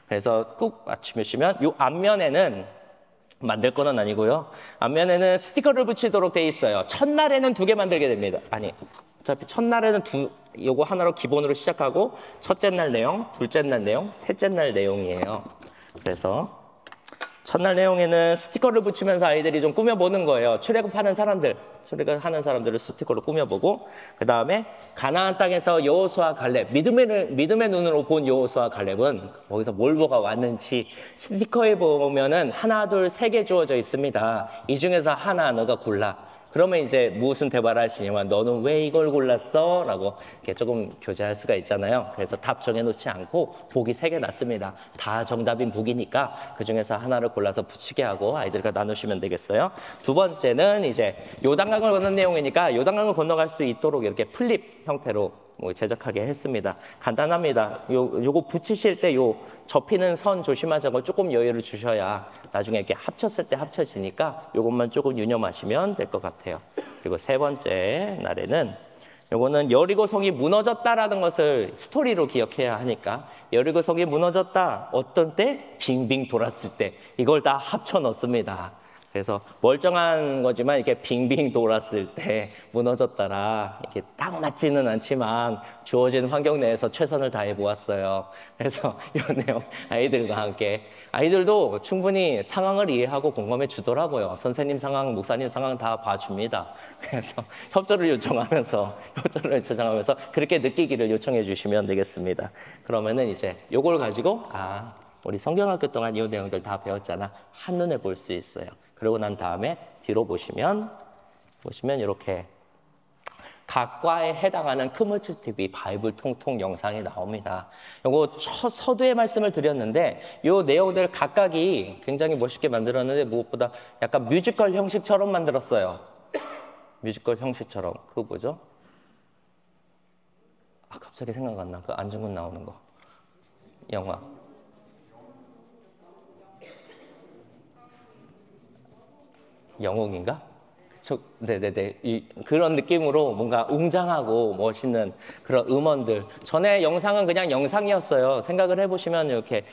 그래서 꼭 맞추시면 이 앞면에는 만들 거는 아니고요. 앞면에는 스티커를 붙이도록 돼 있어요. 첫날에는 2개 만들게 됩니다. 아니, 어차피 첫날에는 요거 하나로 기본으로 시작하고 첫째 날 내용, 둘째 날 내용, 셋째 날 내용이에요. 그래서 첫날 내용에는 스티커를 붙이면서 아이들이 좀 꾸며보는 거예요. 출애굽하는 사람들을 스티커로 꾸며보고, 그 다음에 가나안 땅에서 여호수아 갈렙, 믿음의 눈으로 본 여호수아 갈렙은 거기서 뭘 보고 왔는지 스티커에 보면은 하나, 둘, 세 개 주어져 있습니다. 이 중에서 하나 너가 골라. 그러면 이제 무슨 대화를 하시냐면 너는 왜 이걸 골랐어? 라고 이렇게 조금 교제할 수가 있잖아요. 그래서 답 정해놓지 않고 보기 3개 놨습니다. 다 정답인 보기니까 그 중에서 하나를 골라서 붙이게 하고 아이들과 나누시면 되겠어요. 두 번째는 이제 요단강을 건너는 내용이니까 요단강을 건너갈 수 있도록 이렇게 플립 형태로 제작하게 했습니다. 간단합니다. 요거 붙이실 때 요 접히는 선 조심하자고 조금 여유를 주셔야 나중에 이렇게 합쳤을 때 합쳐지니까 요것만 조금 유념하시면 될 것 같아요. 그리고 세 번째 날에는 요거는 여리고성이 무너졌다라는 것을 스토리로 기억해야 하니까 여리고성이 무너졌다. 어떤 때? 빙빙 돌았을 때. 이걸 다 합쳐 넣습니다. 그래서 멀쩡한 거지만 이렇게 빙빙 돌았을 때 무너졌더라. 이렇게 딱 맞지는 않지만 주어진 환경 내에서 최선을 다해 보았어요. 그래서 이 내용 아이들과 함께 아이들도 충분히 상황을 이해하고 공감해 주더라고요. 선생님 상황, 목사님 상황 다 봐줍니다. 그래서 협조를 요청하면서 그렇게 느끼기를 요청해 주시면 되겠습니다. 그러면은 이제 요걸 가지고 우리 성경학교 동안 이 내용들 다 배웠잖아. 한눈에 볼 수 있어요. 그러고 난 다음에 뒤로 보시면 이렇게 각 과에 해당하는 크무츠 TV 바이블 통통 영상이 나옵니다. 요거 서두에 말씀을 드렸는데 요 내용들 각각이 굉장히 멋있게 만들었는데 무엇보다 약간 뮤지컬 형식처럼 만들었어요. 뮤지컬 형식처럼. 그거 뭐죠? 갑자기 생각 안 나. 그 안중근 나오는 거. 영화. 영웅인가? 네네네. 그런 느낌으로 뭔가 웅장하고 멋있는 그런 음원들. 전에 영상은 그냥 영상이었어요. 생각을 해보시면 이렇게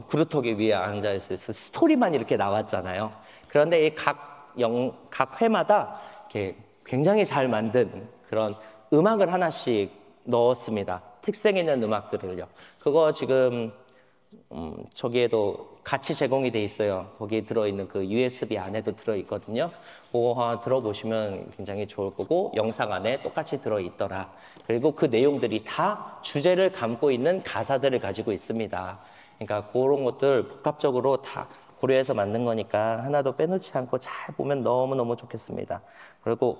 구루터기 위에 앉아있을 스토리만 이렇게 나왔잖아요. 그런데 이 각 회마다 이렇게 굉장히 잘 만든 그런 음악을 하나씩 넣었습니다. 특색 있는 음악들을요. 그거 지금 저기에도 같이 제공이 돼 있어요. 거기에 들어있는 그 USB 안에도 들어있거든요. 그거 들어보시면 굉장히 좋을 거고 영상 안에 똑같이 들어있더라. 그리고 그 내용들이 다 주제를 담고 있는 가사들을 가지고 있습니다. 그러니까 그런 것들 복합적으로 다 고려해서 만든 거니까 하나도 빼놓지 않고 잘 보면 너무너무 좋겠습니다. 그리고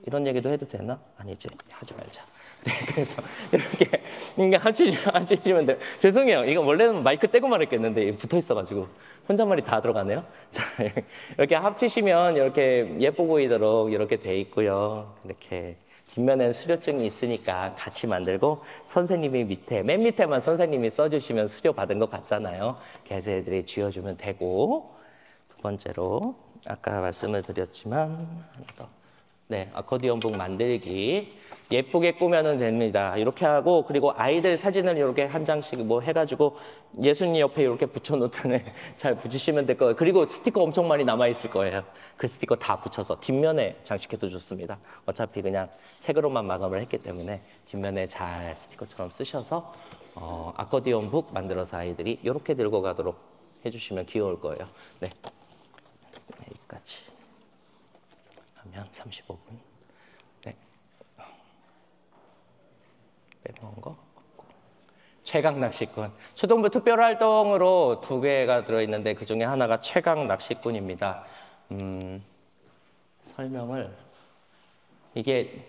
이런 얘기도 해도 되나? 아니지, 하지 말자. 네, 그래서 이렇게 하시면 돼요. 죄송해요. 이거 원래는 마이크 떼고 말했겠는데 붙어 있어가지고 혼잣말이 다 들어가네요. 자, 이렇게 합치시면 이렇게 예뻐 보이도록 이렇게 돼 있고요. 이렇게 뒷면엔 수료증이 있으니까 같이 만들고 선생님이 맨 밑에만 선생님이 써주시면 수료 받은 것 같잖아요. 그래서 애들이 쥐어주면 되고 두 번째로 아까 말씀을 드렸지만 하나 더. 네, 아코디언북 만들기 예쁘게 꾸며는 됩니다. 이렇게 하고 그리고 아이들 사진을 이렇게 한 장씩 해가지고 예수님 옆에 이렇게 붙여놓든 잘 붙이시면 될 거예요. 그리고 스티커 엄청 많이 남아있을 거예요. 그 스티커 다 붙여서 뒷면에 장식해도 좋습니다. 어차피 그냥 색으로만 마감을 했기 때문에 뒷면에 잘 스티커처럼 쓰셔서 아코디언북 만들어서 아이들이 이렇게 들고 가도록 해주시면 귀여울 거예요. 네, 여기까지 하면 35분. 네. 빼먹은 거 없고. 최강 낚시꾼. 초등부 특별활동으로 2개가 들어있는데 그 중에 하나가 최강 낚시꾼입니다. 설명을 이게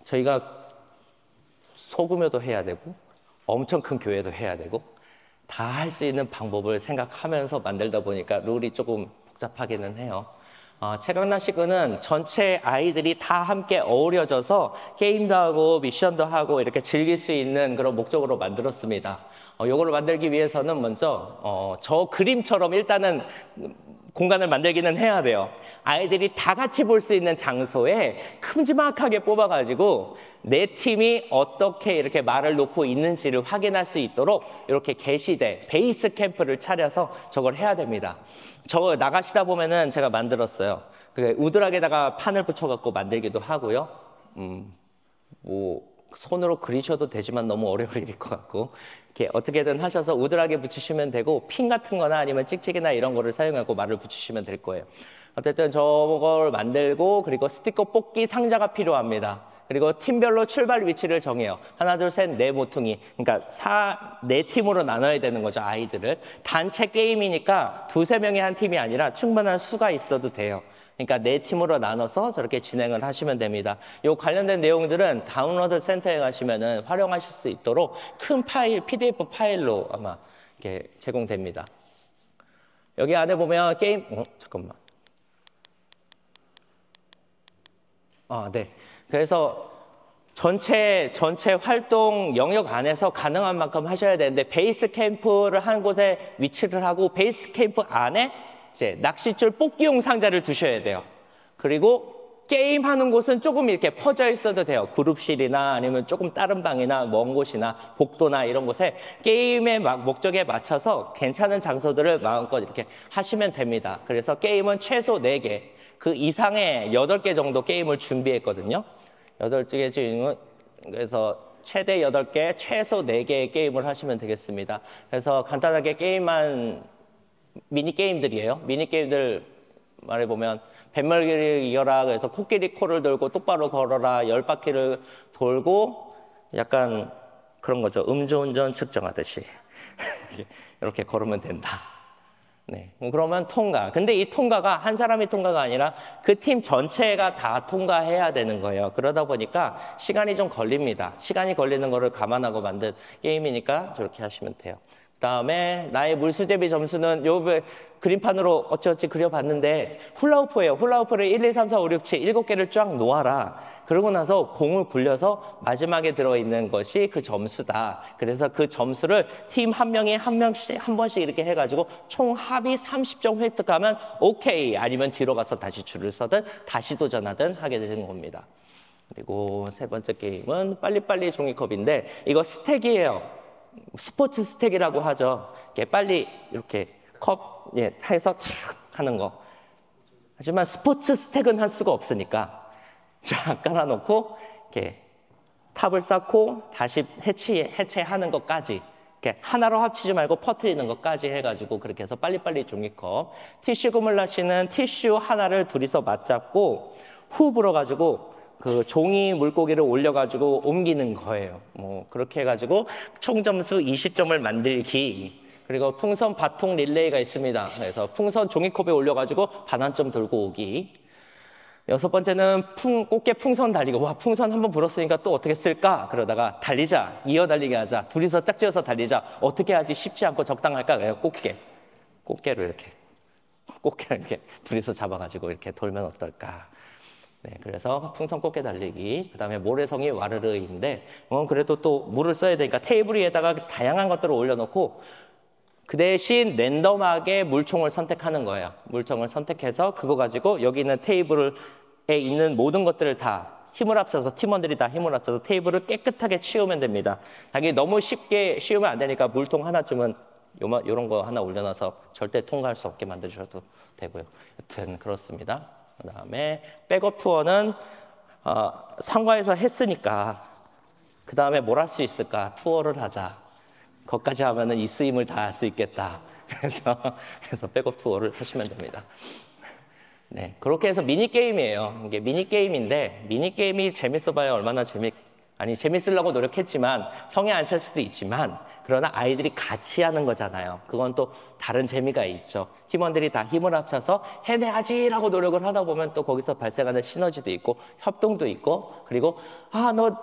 저희가 소규모도 해야 되고 엄청 큰 교회도 해야 되고 다 할 수 있는 방법을 생각하면서 만들다 보니까 룰이 조금 복잡하기는 해요. 최강 낚시꾼은 전체 아이들이 다 함께 어우러져서 게임도 하고 미션도 하고 이렇게 즐길 수 있는 그런 목적으로 만들었습니다. 이걸 만들기 위해서는 먼저 저 그림처럼 일단은 공간을 만들기는 해야 돼요. 아이들이 다 같이 볼 수 있는 장소에 큼지막하게 뽑아가지고 내 팀이 어떻게 이렇게 말을 놓고 있는지를 확인할 수 있도록 이렇게 게시대, 베이스 캠프를 차려서 저걸 해야 됩니다. 저거 나가시다 보면은 제가 만들었어요. 우드락에다가 판을 붙여갖고 만들기도 하고요. 뭐 손으로 그리셔도 되지만 너무 어려울 일일 것 같고 이렇게 어떻게든 하셔서 우드락에 붙이시면 되고 핀 같은 거나 아니면 찍찍이나 이런 거를 사용하고 말을 붙이시면 될 거예요. 어쨌든 저걸 만들고 그리고 스티커 뽑기 상자가 필요합니다. 그리고 팀별로 출발 위치를 정해요. 하나, 둘, 셋, 네 모퉁이. 그러니까 네 팀으로 나눠야 되는 거죠, 아이들을. 단체 게임이니까 두세 명이 한 팀이 아니라 충분한 수가 있어도 돼요. 그러니까 네 팀으로 나눠서 저렇게 진행을 하시면 됩니다. 이 관련된 내용들은 다운로드 센터에 가시면은 활용하실 수 있도록 큰 파일, PDF 파일로 아마 이렇게 제공됩니다. 여기 안에 보면 게임, 잠깐만. 네. 그래서 전체 활동 영역 안에서 가능한 만큼 하셔야 되는데 베이스 캠프를 한 곳에 위치를 하고 베이스 캠프 안에 이제 낚싯줄 뽑기용 상자를 두셔야 돼요. 그리고 게임하는 곳은 조금 이렇게 퍼져 있어도 돼요. 그룹실이나 아니면 조금 다른 방이나 먼 곳이나 복도나 이런 곳에 게임의 목적에 맞춰서 괜찮은 장소들을 마음껏 이렇게 하시면 됩니다. 그래서 게임은 최소 4개, 그 이상의 8개 정도 게임을 준비했거든요. 8개 중에 그래서 최대 8개, 최소 4개의 게임을 하시면 되겠습니다. 그래서 간단하게 게임만 미니 게임들이에요. 미니 게임들 말해보면 뱃멀기를 이겨라. 그래서 코끼리 코를 돌고 똑바로 걸어라. 10바퀴를 돌고 약간 그런 거죠. 음주운전 측정하듯이 이렇게 걸으면 된다. 네, 그러면 통과. 근데 이 통과가 한 사람이 통과가 아니라 그 팀 전체가 다 통과해야 되는 거예요. 그러다 보니까 시간이 좀 걸립니다. 시간이 걸리는 거를 감안하고 만든 게임이니까 저렇게 하시면 돼요. 그다음에 나의 물수제비 점수는 요 그림판으로 어찌어찌 그려봤는데 훌라후프예요. 훌라후프를 1, 2, 3, 4, 5, 6, 7, 7개를 쫙 놓아라. 그러고 나서 공을 굴려서 마지막에 들어있는 것이 그 점수다. 그래서 그 점수를 팀 한 명이 한 명씩 한 번씩 이렇게 해가지고 총 합이 30점 획득하면 오케이. 아니면 뒤로 가서 다시 줄을 서든 다시 도전하든 하게 되는 겁니다. 그리고 세 번째 게임은 빨리빨리 종이컵인데 이거 스택이에요. 스포츠 스택이라고 하죠. 이렇게 빨리 이렇게 컵 해서 촥 하는 거. 하지만 스포츠 스택은 할 수가 없으니까 쫙 깔아놓고 이렇게 탑을 쌓고 다시 해체하는 것까지 이렇게 하나로 합치지 말고 퍼뜨리는 것까지 해가지고 그렇게 해서 빨리빨리 종이컵. 티슈 구물라시는 티슈 하나를 둘이서 맞잡고 후 불어가지고 그 종이 물고기를 올려가지고 옮기는 거예요. 뭐 그렇게 해가지고 총 점수 20점을 만들기. 그리고 풍선 바통 릴레이가 있습니다. 그래서 풍선 종이컵에 올려가지고 반환점 들고 오기. 6번째는 꽃게 풍선 달리기. 와, 풍선 한번 불었으니까 또 어떻게 쓸까? 그러다가 달리자, 이어 달리기 하자. 둘이서 짝지어서 달리자. 어떻게 하지? 쉽지 않고 적당할까? 그래서 꽃게를 이렇게 둘이서 잡아가지고 이렇게 돌면 어떨까? 네, 그래서 풍선 꽃게 달리기, 그 다음에 모래성이 와르르인데 그래도 또 물을 써야 되니까 테이블 위에다가 다양한 것들을 올려놓고 그 대신 랜덤하게 물총을 선택하는 거예요. 물총을 선택해서 그거 가지고 여기 있는 테이블에 있는 모든 것들을 다 힘을 합쳐서 팀원들이 다 힘을 합쳐서 테이블을 깨끗하게 치우면 됩니다. 당연히 너무 쉽게 치우면 안 되니까 물통 하나쯤은 이런 거 하나 올려놔서 절대 통과할 수 없게 만드셔도 되고요. 여튼 그렇습니다. 그 다음에 백업 투어는 상가에서 했으니까 그 다음에 뭘 할 수 있을까? 투어를 하자. 거기까지 하면은 이 쓰임을 다 할 수 있겠다. 그래서 백업 투어를 하시면 됩니다. 네, 그렇게 해서 미니 게임이에요. 이게 미니 게임인데 미니 게임이 재밌어봐야 얼마나 재밌으려고 노력했지만 성에 안 찰 수도 있지만 그러나 아이들이 같이 하는 거잖아요. 그건 또 다른 재미가 있죠. 팀원들이 다 힘을 합쳐서 해내야지라고 노력을 하다 보면 또 거기서 발생하는 시너지도 있고 협동도 있고 그리고 너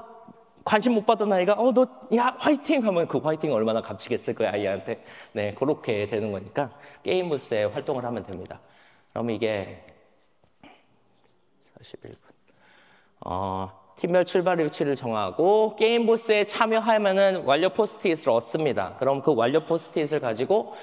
관심 못 받은 아이가 너 야 화이팅 하면 그 화이팅이 얼마나 값지겠을 거야 아이한테. 네, 그렇게 되는 거니까 게임 부스에 활동을 하면 됩니다. 그러면 이게 41분. 팀별 출발 위치를 정하고 게임 보스에 참여하면은 완료 포스트잇을 얻습니다. 그럼 그 완료 포스트잇을 가지고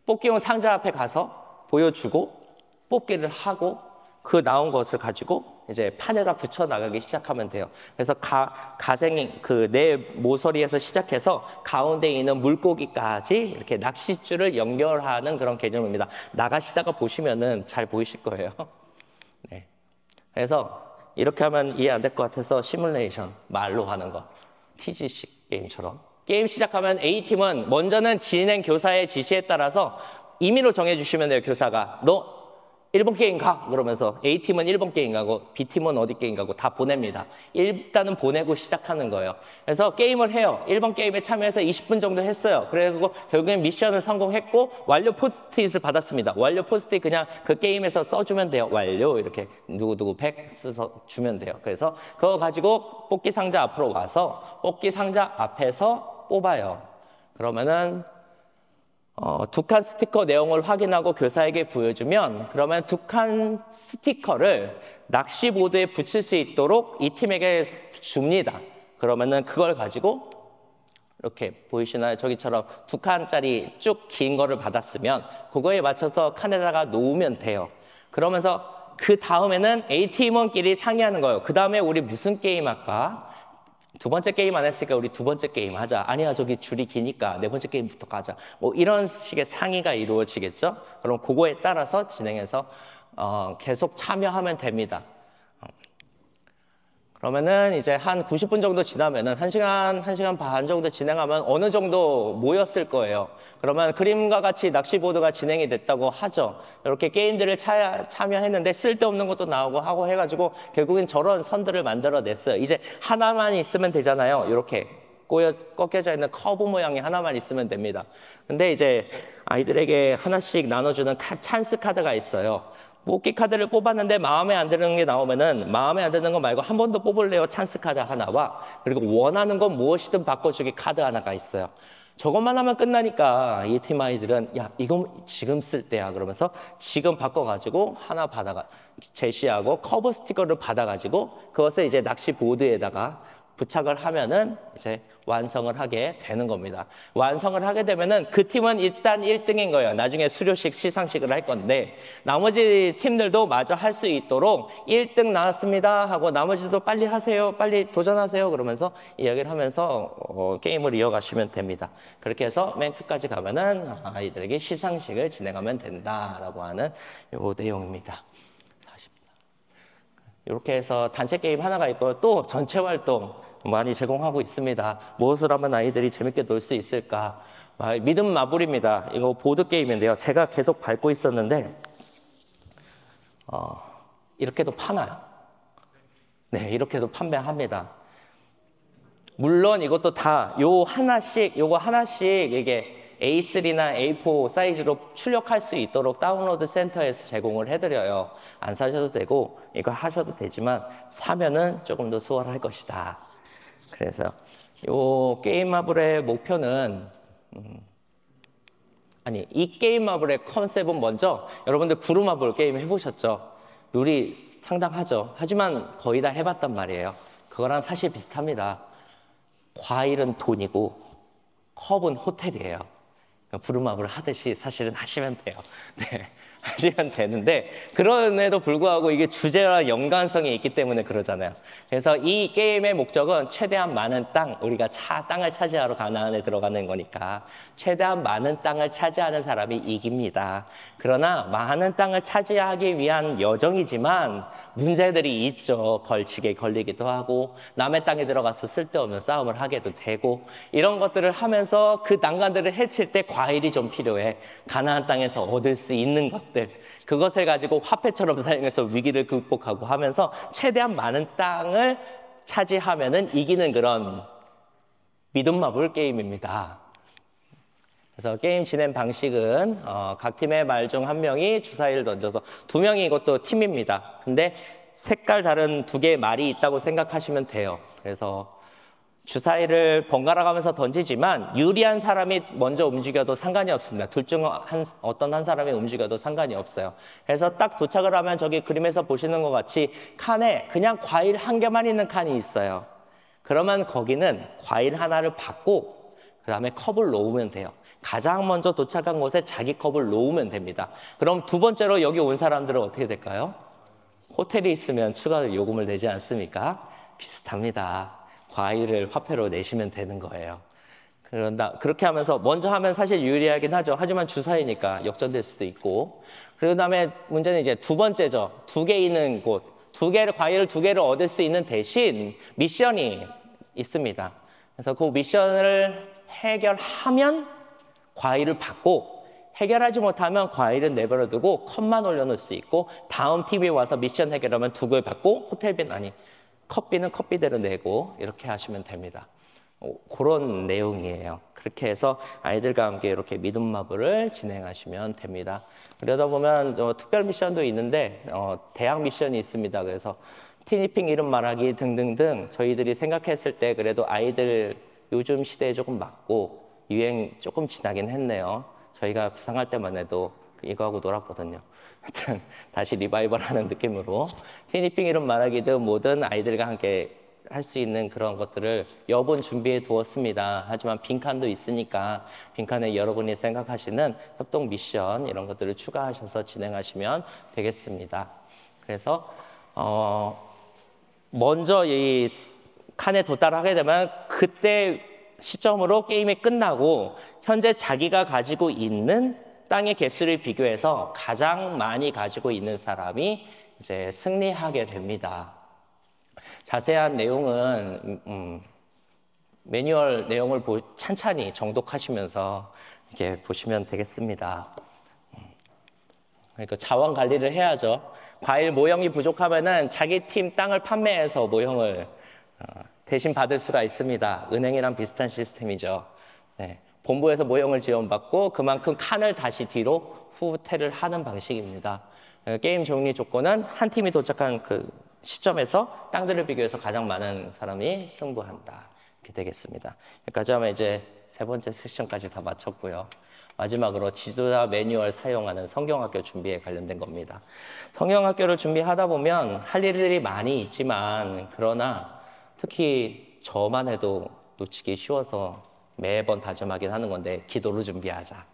뽑기용 상자 앞에 가서 보여주고 뽑기를 하고 그 나온 것을 가지고 이제 판에다 붙여 나가기 시작하면 돼요. 그래서 가생이 그 내 모서리에서 시작해서 가운데 있는 물고기까지 이렇게 낚싯줄을 연결하는 그런 개념입니다. 나가시다가 보시면은 잘 보이실 거예요. 네. 그래서 이렇게 하면 이해 안 될 것 같아서 시뮬레이션 말로 하는 거. TG식 게임처럼. 게임 시작하면 A팀은 먼저는 진행 교사의 지시에 따라서 임의로 정해주시면 돼요. 교사가 너 1번 게임 가 그러면서 A팀은 1번 게임 가고 B팀은 어디 게임 가고 다 보냅니다. 일단은 보내고 시작하는 거예요. 그래서 게임을 해요. 1번 게임에 참여해서 20분 정도 했어요. 그리고 결국엔 미션을 성공했고 완료 포스트잇을 받았습니다. 완료 포스트잇 그냥 그 게임에서 써주면 돼요. 완료 이렇게 누구누구 100 써서 주면 돼요. 그래서 그거 가지고 뽑기 상자 앞으로 와서 뽑기 상자 앞에서 뽑아요. 그러면은 두 칸 스티커 내용을 확인하고 교사에게 보여주면 그러면 두 칸 스티커를 낚시보드에 붙일 수 있도록 이 팀에게 줍니다. 그러면은 그걸 가지고 이렇게 보이시나요? 저기처럼 두 칸짜리 쭉 긴 거를 받았으면 그거에 맞춰서 칸에다가 놓으면 돼요. 그러면서 그 다음에는 A팀원끼리 상의하는 거예요. 그 다음에 우리 무슨 게임 할까? 두 번째 게임 안 했으니까 우리 두 번째 게임 하자. 아니야 저기 줄이 기니까 네 번째 게임부터 가자. 뭐 이런 식의 상의가 이루어지겠죠. 그럼 그거에 따라서 진행해서 계속 참여하면 됩니다. 그러면은 이제 한 90분 정도 지나면은 1시간 반 정도 진행하면 어느 정도 모였을 거예요. 그러면 그림과 같이 낚시보드가 진행이 됐다고 하죠. 이렇게 게임들을 참여했는데 쓸데없는 것도 나오고 하고 해가지고 결국엔 저런 선들을 만들어냈어요. 이제 하나만 있으면 되잖아요. 이렇게 꺾여져 있는 커브 모양이 하나만 있으면 됩니다. 근데 이제 아이들에게 하나씩 나눠주는 찬스 카드가 있어요. 뽑기 카드를 뽑았는데 마음에 안 드는 게 나오면은 마음에 안 드는 거 말고 한 번 더 뽑을래요 찬스 카드 하나와 그리고 원하는 건 무엇이든 바꿔주기 카드 하나가 있어요. 저것만 하면 끝나니까 이 팀 아이들은 야 이건 지금 쓸 때야 그러면서 지금 바꿔가지고 하나 받아가 제시하고 커버 스티커를 받아가지고 그것을 이제 낚시 보드에다가 부착을 하면은 이제 완성을 하게 되는 겁니다. 완성을 하게 되면은 그 팀은 일단 1등인 거예요. 나중에 수료식 시상식을 할 건데 나머지 팀들도 마저 할 수 있도록 1등 나왔습니다 하고 나머지도 빨리 하세요. 빨리 도전하세요. 그러면서 이야기를 하면서 게임을 이어가시면 됩니다. 그렇게 해서 맨 끝까지 가면은 아이들에게 시상식을 진행하면 된다라고 하는 요 내용입니다. 이렇게 해서 단체 게임 하나가 있고 또 전체 활동 많이 제공하고 있습니다. 무엇을 하면 아이들이 재밌게 놀 수 있을까? 믿음 마블입니다. 이거 보드 게임인데요. 제가 계속 밟고 있었는데 이렇게도 파나요? 네, 이렇게도 판매합니다. 물론 이것도 다 요거 하나씩 이게 A3나 A4 사이즈로 출력할 수 있도록 다운로드 센터에서 제공을 해드려요. 안 사셔도 되고 이거 하셔도 되지만 사면은 조금 더 수월할 것이다. 그래서 요 게임 마블의 목표는 이 게임 마블의 컨셉은 먼저 여러분들 구루 마블 게임 해보셨죠? 룰이 상당하죠. 하지만 거의 다 해봤단 말이에요. 그거랑 사실 비슷합니다. 과일은 돈이고 컵은 호텔이에요. 부루마블을 하듯이 사실은 하시면 돼요. 네, 하시면 되는데 그럼에도 불구하고 이게 주제와 연관성이 있기 때문에 그러잖아요. 그래서 이 게임의 목적은 최대한 많은 우리가 땅을 차지하러 가나안에 들어가는 거니까 최대한 많은 땅을 차지하는 사람이 이깁니다. 그러나 많은 땅을 차지하기 위한 여정이지만 문제들이 있죠. 벌칙에 걸리기도 하고 남의 땅에 들어가서 쓸데없는 싸움을 하게도 되고 이런 것들을 하면서 그 난관들을 해칠 때 과일이 좀 필요해. 가나안 땅에서 얻을 수 있는 것들 그것을 가지고 화폐처럼 사용해서 위기를 극복하고 하면서 최대한 많은 땅을 차지하면은 이기는 그런 믿음 마블 게임입니다. 그래서 게임 진행 방식은 각 팀의 말 중 한 명이 주사위를 던져서 두 명이 이것도 팀입니다. 근데 색깔 다른 두 개의 말이 있다고 생각하시면 돼요. 그래서 주사위를 번갈아 가면서 던지지만 유리한 사람이 먼저 움직여도 상관이 없습니다. 둘 중 어떤 한 사람이 움직여도 상관이 없어요. 그래서 딱 도착을 하면 저기 그림에서 보시는 것 같이 칸에 그냥 과일 한 개만 있는 칸이 있어요. 그러면 거기는 과일 하나를 받고 그 다음에 컵을 놓으면 돼요. 가장 먼저 도착한 곳에 자기 컵을 놓으면 됩니다. 그럼 두 번째로 여기 온 사람들은 어떻게 될까요? 호텔이 있으면 추가 요금을 내지 않습니까? 비슷합니다. 과일을 화폐로 내시면 되는 거예요. 그렇게 하면서 먼저 하면 사실 유리하긴 하죠. 하지만 주사이니까 역전될 수도 있고. 그리고 그다음에 문제는 이제 두 번째죠. 두 개 있는 곳. 과일을 두 개를 얻을 수 있는 대신 미션이 있습니다. 그래서 그 미션을 해결하면 과일을 받고 해결하지 못하면 과일은 내버려 두고 컵만 올려놓을 수 있고 다음 팀이 와서 미션 해결하면 두 개 받고 호텔비는 아니 컵비는 컵비대로 내고 이렇게 하시면 됩니다. 그런 내용이에요. 그렇게 해서 아이들과 함께 이렇게 미둔마블을 진행하시면 됩니다. 그러다 보면 특별 미션도 있는데 대학 미션이 있습니다. 그래서 티니핑 이름 말하기 등등등 저희들이 생각했을 때 그래도 아이들 요즘 시대에 조금 맞고 유행 조금 지나긴 했네요. 저희가 구상할 때만 해도 이거 하고 놀았거든요. 하여튼 다시 리바이벌하는 느낌으로 티니핑 이름 말하기든 뭐든 아이들과 함께 할 수 있는 그런 것들을 여분 준비해 두었습니다. 하지만 빈칸도 있으니까 빈칸에 여러분이 생각하시는 협동 미션 이런 것들을 추가하셔서 진행하시면 되겠습니다. 그래서 먼저 이 칸에 도달하게 되면 그때 시점으로 게임이 끝나고 현재 자기가 가지고 있는 땅의 개수를 비교해서 가장 많이 가지고 있는 사람이 이제 승리하게 됩니다. 자세한 내용은 매뉴얼 내용을 찬찬히 정독하시면서 이렇게 보시면 되겠습니다. 그러니까 자원 관리를 해야죠. 과일 모형이 부족하면은 자기 팀 땅을 판매해서 모형을 대신 받을 수가 있습니다. 은행이랑 비슷한 시스템이죠. 네. 본부에서 모형을 지원받고 그만큼 칸을 다시 뒤로 후퇴를 하는 방식입니다. 게임 종료 조건은 한 팀이 도착한 그 시점에서 땅들을 비교해서 가장 많은 사람이 승부한다. 이렇게 되겠습니다. 여기까지 하면 이제 세 번째 세션까지 다 마쳤고요. 마지막으로 지도자 매뉴얼 사용하는 성경학교 준비에 관련된 겁니다. 성경학교를 준비하다 보면 할 일들이 많이 있지만 그러나 특히 저만 해도 놓치기 쉬워서 매번 다짐하긴 하는 건데 기도로 준비하자.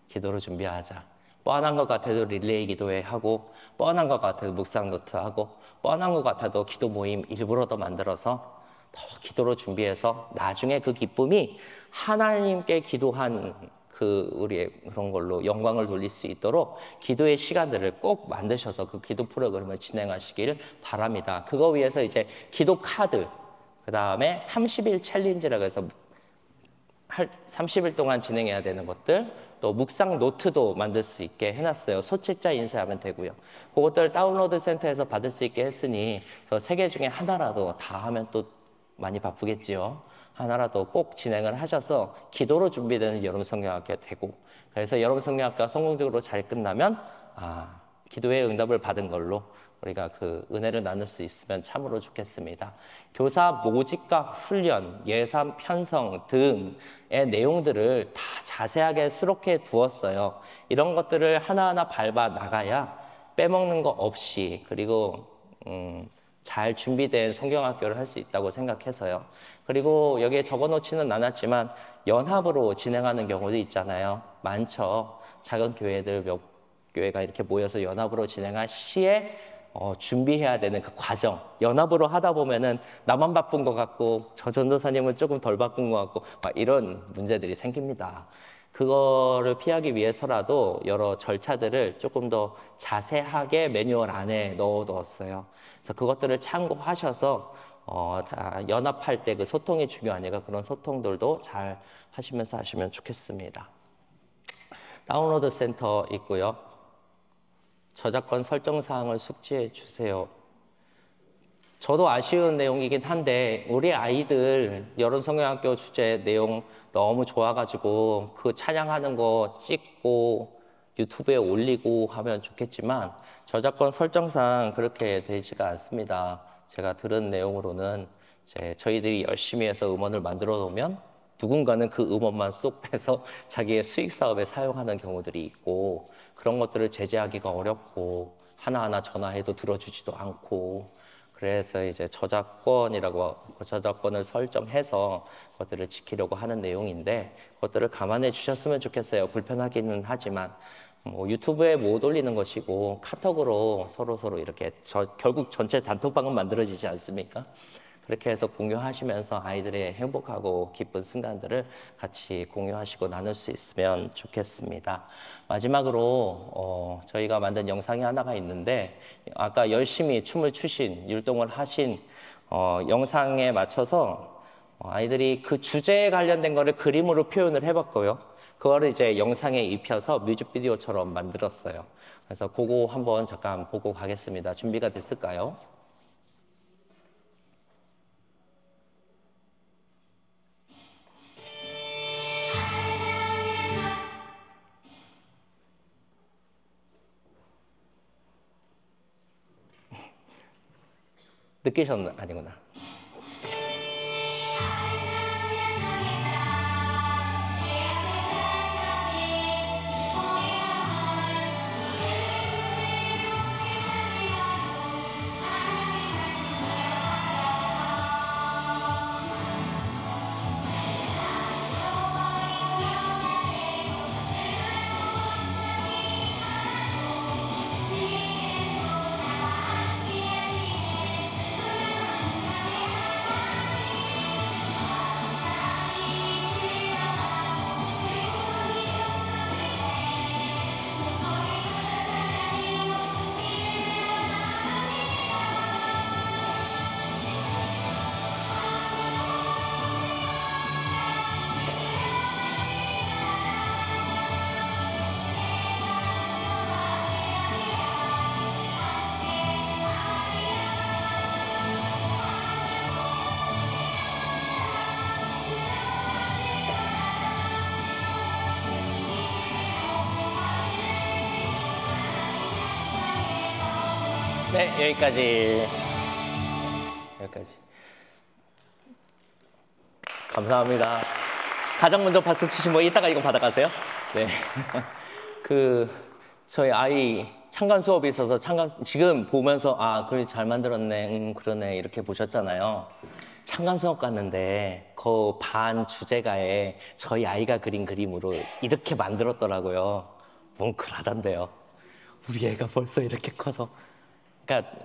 기도로 준비하자. 뻔한 것 같아도 릴레이 기도회 하고 뻔한 것 같아도 묵상 노트 하고 뻔한 것 같아도 기도 모임 일부러 더 만들어서 더 기도로 준비해서 나중에 그 기쁨이 하나님께 기도한 그 우리의 그런 걸로 영광을 돌릴 수 있도록 기도의 시간들을 꼭 만드셔서 그 기도 프로그램을 진행하시길 바랍니다. 그거 위해서 이제 기도 카드, 그 다음에 30일 챌린지라고 해서 30일 동안 진행해야 되는 것들, 또 묵상 노트도 만들 수 있게 해놨어요. 소책자 인쇄하면 되고요. 그것들 다운로드 센터에서 받을 수 있게 했으니 저 3개 중에 하나라도 다 하면 또 많이 바쁘겠지요. 하나라도 꼭 진행을 하셔서 기도로 준비되는 여름 성경학교가 되고, 그래서 여름 성경학교가 성공적으로 잘 끝나면 기도의 응답을 받은 걸로 우리가 그 은혜를 나눌 수 있으면 참으로 좋겠습니다. 교사 모집과 훈련, 예산 편성 등의 내용들을 다 자세하게 수록해 두었어요. 이런 것들을 하나하나 밟아 나가야 빼먹는 거 없이, 그리고 잘 준비된 성경학교를 할 수 있다고 생각해서요. 그리고 여기에 적어놓지는 않았지만 연합으로 진행하는 경우도 있잖아요. 많죠. 작은 교회들 몇 교회가 이렇게 모여서 연합으로 진행할 시에 준비해야 되는 그 과정, 연합으로 하다 보면은 나만 바쁜 것 같고 저 전도사님은 조금 덜 바쁜 것 같고 막 이런 문제들이 생깁니다. 그거를 피하기 위해서라도 여러 절차들을 조금 더 자세하게 매뉴얼 안에 넣어두었어요. 그래서 그것들을 참고하셔서 다 연합할 때 그 소통이 중요하니까 그런 소통들도 잘 하시면서 하시면 좋겠습니다. 다운로드 센터 있고요. 저작권 설정 사항을 숙지해 주세요. 저도 아쉬운 내용이긴 한데 우리 아이들 여름 성경학교 주제 내용 너무 좋아가지고 그 찬양하는 거 찍고 유튜브에 올리고 하면 좋겠지만 저작권 설정상 그렇게 되지가 않습니다. 제가 들은 내용으로는 이제 저희들이 열심히 해서 음원을 만들어 놓으면 누군가는 그 음원만 쏙 빼서 자기의 수익 사업에 사용하는 경우들이 있고, 그런 것들을 제재하기가 어렵고 하나하나 전화해도 들어주지도 않고, 그래서 이제 저작권이라고 저작권을 설정해서 그것들을 지키려고 하는 내용인데 그것들을 감안해 주셨으면 좋겠어요. 불편하기는 하지만 뭐 유튜브에 못 올리는 것이고 카톡으로 서로 이렇게 결국 전체 단톡방은 만들어지지 않습니까? 그렇게 해서 공유하시면서 아이들의 행복하고 기쁜 순간들을 같이 공유하시고 나눌 수 있으면 좋겠습니다. 마지막으로 저희가 만든 영상이 하나가 있는데 아까 열심히 춤을 추신, 율동을 하신 영상에 맞춰서 아이들이 그 주제에 관련된 거를 그림으로 표현을 해봤고요. 그거를 이제 영상에 입혀서 뮤직비디오처럼 만들었어요. 그래서 그거 한번 잠깐 보고 가겠습니다. 준비가 됐을까요? 느끼셨나? 아니구나. 네, 여기까지. 감사합니다. 가장 먼저 박수 치신 분 이따가 이거 받아가세요. 네. 저희 아이 창간 수업이 있어서 지금 보면서 그래 잘 만들었네, 그러네 이렇게 보셨잖아요. 창간 수업 갔는데 그 반 주제가에 저희 아이가 그린 그림으로 이렇게 만들었더라고요. 뭉클하던데요. 우리 애가 벌써 이렇게 커서. 그러니까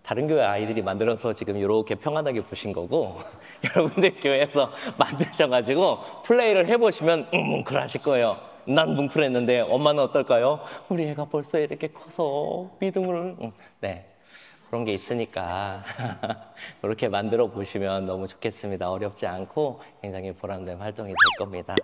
다른 교회 아이들이 만들어서 지금 이렇게 평안하게 보신 거고 여러분들 교회에서 만드셔가지고 플레이를 해보시면 뭉클하실 거예요. 난 뭉클했는데 엄마는 어떨까요? 우리 애가 벌써 이렇게 커서 믿음을 네, 그런 게 있으니까 그렇게 만들어 보시면 너무 좋겠습니다. 어렵지 않고 굉장히 보람된 활동이 될 겁니다.